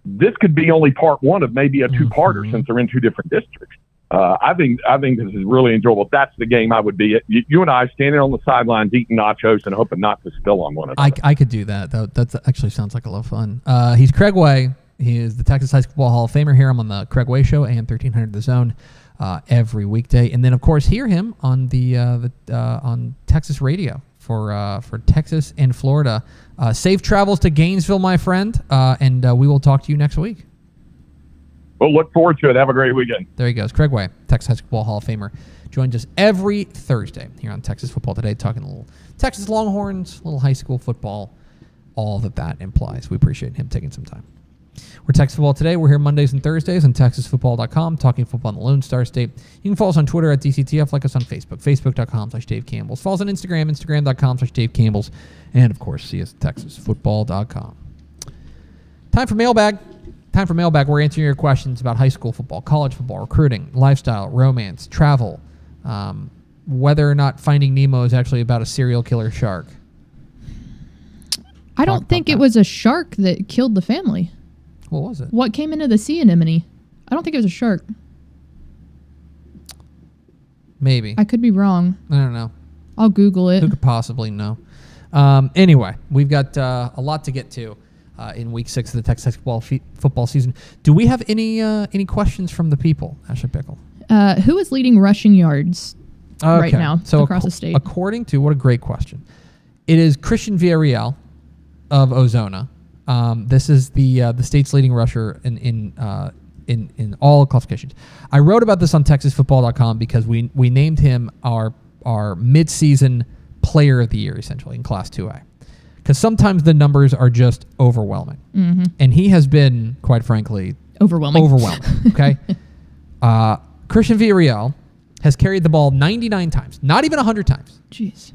[SPEAKER 10] This could be only part one of maybe a two-parter since they're in two different districts. I think this is really enjoyable. That's the game I would be at. You and I standing on the sidelines eating nachos and hoping not to spill on one another.
[SPEAKER 2] I could do that. That actually sounds like a lot of fun. He's Craig Way. He is the Texas High School Football Hall of Famer. Hear him on the Craig Way Show, AM 1300 The Zone, every weekday. And then, of course, hear him on on Texas radio for Texas and Florida. Safe travels to Gainesville, my friend, and we will talk to you next week.
[SPEAKER 10] We'll look forward to it. Have a great weekend.
[SPEAKER 2] There he goes. Craig Way, Texas High School Football Hall of Famer, joins us every Thursday here on Texas Football Today, talking a little Texas Longhorns, little high school football, all that implies. We appreciate him taking some time. We're Texas Football Today. We're here Mondays and Thursdays on TexasFootball.com, talking football in the Lone Star State. You can follow us on Twitter at DCTF, like us on Facebook, Facebook.com/Dave Campbell's. Follow us on Instagram, Instagram.com/Dave Campbell's, and of course, see us at TexasFootball.com. Time for mailbag. We're answering your questions about high school football, college football, recruiting, lifestyle, romance, travel, whether or not Finding Nemo is actually about a serial killer shark.
[SPEAKER 1] I don't think it was a shark that killed the family.
[SPEAKER 2] What was it?
[SPEAKER 1] What came into the sea anemone? I don't think it was a shark.
[SPEAKER 2] Maybe.
[SPEAKER 1] I could be wrong.
[SPEAKER 2] I don't know.
[SPEAKER 1] I'll Google it.
[SPEAKER 2] Who could possibly know? Anyway, we've got a lot to get to in Week 6 of the Texas football season. Do we have any questions from the people, Ashley Pickle?
[SPEAKER 1] Who is leading rushing yards right now across the state?
[SPEAKER 2] According to, what a great question. It is Christian Villarreal of Ozona. This is the state's leading rusher in all classifications. I wrote about this on TexasFootball.com because we named him our midseason player of the year, essentially, in Class 2A. Because sometimes the numbers are just overwhelming. Mm-hmm. And he has been, quite frankly, overwhelming. Okay? Christian Villarreal has carried the ball 99 times, not even 100 times.
[SPEAKER 1] Jeez.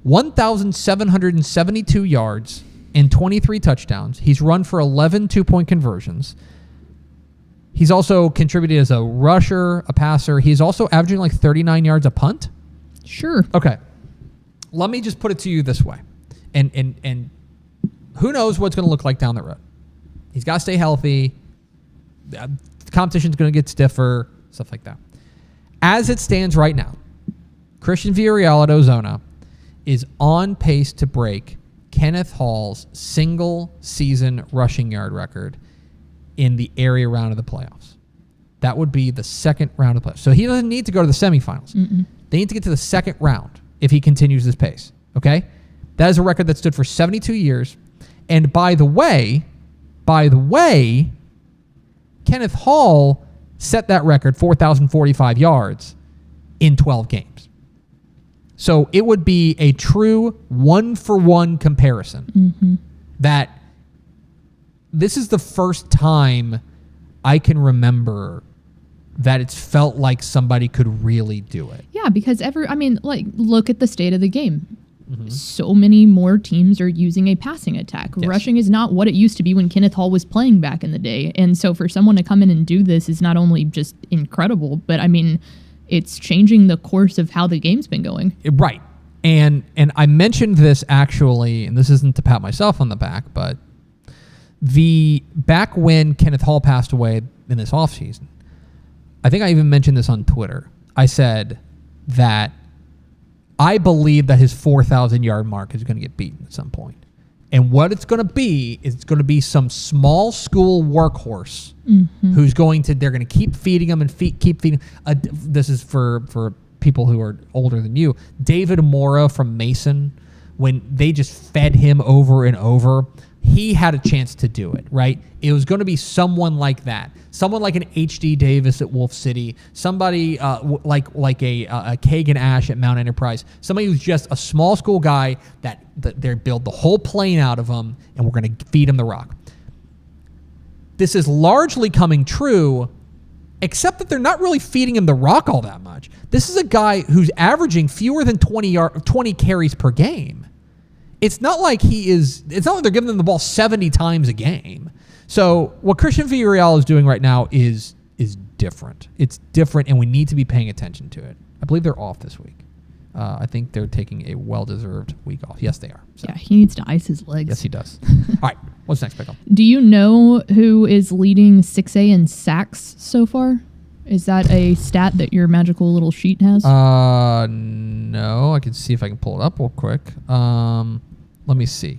[SPEAKER 2] 1,772 yards and 23 touchdowns. He's run for 11 two-point conversions. He's also contributed as a rusher, a passer. He's also averaging like 39 yards a punt.
[SPEAKER 1] Sure.
[SPEAKER 2] Okay. Let me just put it to you this way. And who knows what's going to look like down the road. He's got to stay healthy. The competition's going to get stiffer, stuff like that. As it stands right now, Christian Villarreal at Ozona is on pace to break Kenneth Hall's single-season rushing yard record in the area round of the playoffs. That would be the second round of the playoffs. So he doesn't need to go to the semifinals. Mm-mm. They need to get to the second round if he continues this pace, okay? That is a record that stood for 72 years. And by the way, Kenneth Hall set that record, 4,045 yards, in 12 games. So it would be a true one-for-one comparison. That this is the first time I can remember that it's felt like somebody could really do it.
[SPEAKER 1] Yeah, because look at the state of the game. Mm-hmm. So many more teams are using a passing attack. Yes. Rushing is not what it used to be when Kenneth Hall was playing back in the day. And so for someone to come in and do this is not only just incredible, but it's changing the course of how the game's been going.
[SPEAKER 2] Right. And I mentioned this actually, and this isn't to pat myself on the back, but back when Kenneth Hall passed away in this offseason, I think I even mentioned this on Twitter. I said that I believe that his 4,000-yard mark is going to get beaten at some point. And what it's going to be is it's going to be some small school workhorse who's they're going to keep feeding him and keep feeding. This is for people who are older than you. David Mora from Mason, when they just fed him over and over, he had a chance to do it, right? It was going to be someone like that. Someone like an H.D. Davis at Wolf City. Somebody like a Kagan Ash at Mount Enterprise. Somebody who's just a small school guy that they build the whole plane out of him, and we're going to feed him the rock. This is largely coming true, except that they're not really feeding him the rock all that much. This is a guy who's averaging fewer than 20 carries per game. It's not like they're giving him the ball 70 times a game. So what Christian Villarreal is doing right now is different. It's different, and we need to be paying attention to it. I believe they're off this week. I think they're taking a well-deserved week off. Yes, they are. So.
[SPEAKER 1] Yeah, he needs to ice his legs.
[SPEAKER 2] Yes, he does. All right, what's next, Pickle?
[SPEAKER 1] Do you know who is leading 6A in sacks so far? Is that a stat that your magical little sheet has?
[SPEAKER 2] No. I can see if I can pull it up real quick. Let me see.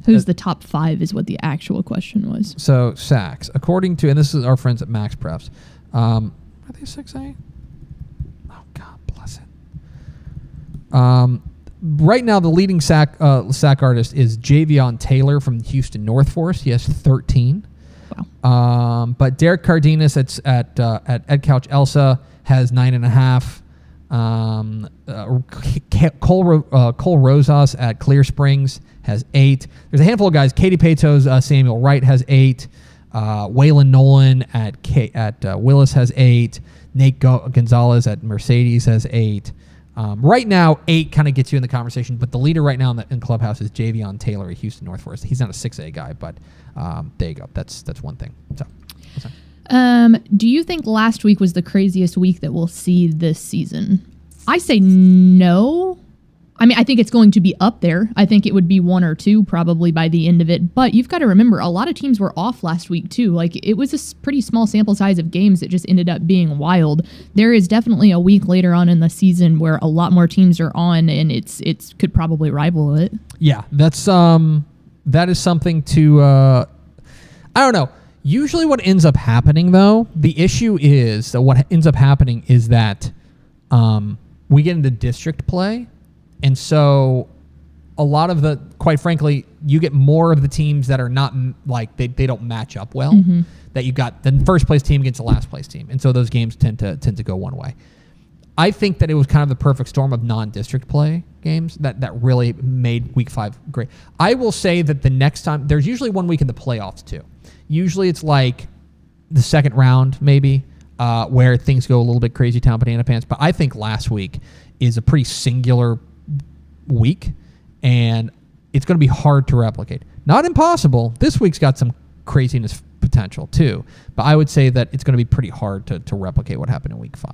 [SPEAKER 1] Who's the top 5 is what the actual question was.
[SPEAKER 2] So, sacks. According to, and this is our friends at Max Preps. Are they 6A? Oh, God bless it. Right now, the leading sack artist is Javion Taylor from Houston North Force. He has 13.
[SPEAKER 1] Wow.
[SPEAKER 2] But Derek Cardenas at Ed Couch Elsa has 9.5. Cole Rosas at Clear Springs has 8. There's a handful of guys. Katie Peto's Samuel Wright has 8. Waylon Nolan at Willis has 8. Nate Gonzalez at Mercedes has 8. Right now, 8 kind of gets you in the conversation, but the leader right now in Clubhouse is Javion Taylor at Houston North Forest. He's not a 6A guy, but there you go. That's one thing. So,
[SPEAKER 1] do you think last week was the craziest week that we'll see this season? I say no. I mean, I think it's going to be up there. I think it would be 1 or 2 probably by the end of it. But you've got to remember, a lot of teams were off last week too. Like, it was a pretty small sample size of games that just ended up being wild. There is definitely a week later on in the season where a lot more teams are on, and it could probably rival it.
[SPEAKER 2] Yeah, that is something to. I don't know. Usually, what ends up happening though, the issue is that what ends up happening is that we get into district play. And so a lot of quite frankly, you get more of the teams that are not like they don't match up well. Mm-hmm. That you got the first place team against the last place team. And so those games tend to go one way. I think that it was kind of the perfect storm of non-district play games that really made week 5 great. I will say that the next time, there's usually 1 week in the playoffs too. Usually it's like the second round maybe, where things go a little bit crazy town banana pants. But I think last week is a pretty singular week, and it's going to be hard to replicate. Not impossible. This week's got some craziness potential too, but I would say that it's going to be pretty hard to replicate what happened in week 5.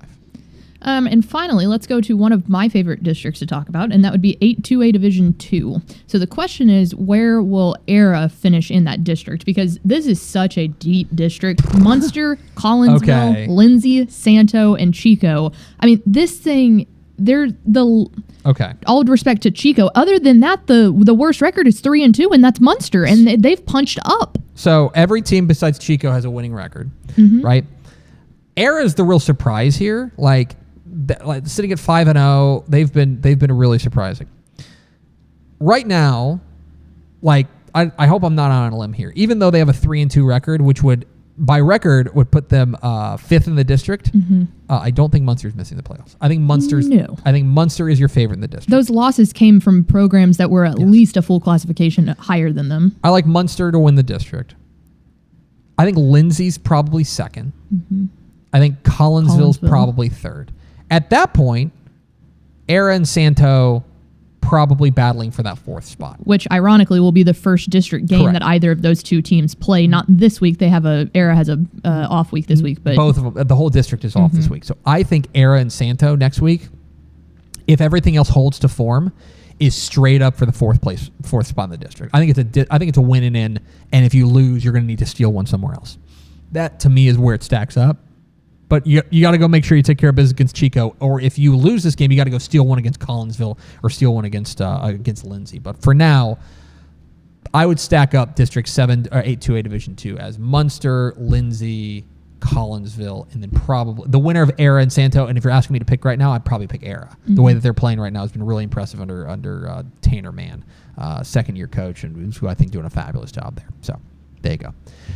[SPEAKER 1] And finally, let's go to one of my favorite districts to talk about, and that would be 8-2A Division 2. So the question is, where will Era finish in that district? Because this is such a deep district. Munster, Collinsville, Lindsay, Santo, and Chico. I mean, this thing...
[SPEAKER 2] Okay.
[SPEAKER 1] All respect to Chico. Other than that, the worst record is 3-2, and that's Munster, and they've punched up.
[SPEAKER 2] So every team besides Chico has a winning record, right? Era is the real surprise here. Like sitting at 5-0, they've been really surprising. Right now, like I hope I'm not on a limb here. Even though they have a 3-2 record, which would put them 5th in the district. Mm-hmm. I don't think Munster's missing the playoffs. I think Munster is your favorite in the district.
[SPEAKER 1] Those losses came from programs that were at least a full classification higher than them.
[SPEAKER 2] I like Munster to win the district. I think Lindsay's probably 2nd. Mm-hmm. I think Collinsville's probably 3rd. At that point, Era and Santo probably battling for that 4th spot,
[SPEAKER 1] which ironically will be the first district game that either of those two teams play. Not this week. Era has a off week this week, but
[SPEAKER 2] both of them. The whole district is off this week. So I think Era and Santo next week, if everything else holds to form, is straight up for the 4th spot in the district. I think it's a win and in, and if you lose, you're going to need to steal one somewhere else. That to me is where it stacks up. But you got to go make sure you take care of business against Chico, or if you lose this game, you got to go steal one against Collinsville or steal one against Lindsay. But for now, I would stack up District 7 or 8-2A Division 2 as Munster, Lindsay, Collinsville, and then probably the winner of Era and Santo. And if you're asking me to pick right now, I'd probably pick Era. Mm-hmm. The way that they're playing right now has been really impressive under Tanner Mann, second-year coach, and who I think doing a fabulous job there. So there you go.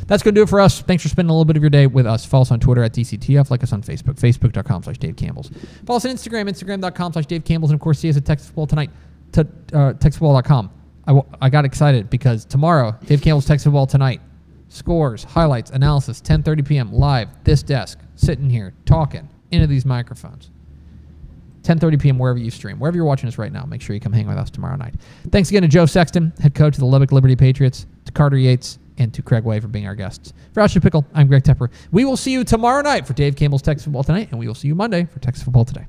[SPEAKER 2] That's going to do it for us. Thanks for spending a little bit of your day with us. Follow us on Twitter at DCTF. Like us on Facebook, facebook.com/Dave Campbell's. Follow us on Instagram, instagram.com/Dave Campbell's. And, of course, see us at Texas Football Tonight, TexasFootball.com. I got excited because tomorrow, Dave Campbell's Texas Football Tonight. Scores, highlights, analysis, 10:30 p.m. live. This desk, sitting here, talking into these microphones. 10:30 p.m. wherever you stream. Wherever you're watching us right now, make sure you come hang with us tomorrow night. Thanks again to Joe Sexton, head coach of the Lubbock Liberty Patriots, to Carter Yates, and to Craig Way for being our guests. For Ashley Pickle, I'm Greg Tepper. We will see you tomorrow night for Dave Campbell's Texas Football Tonight, and we will see you Monday for Texas Football Today.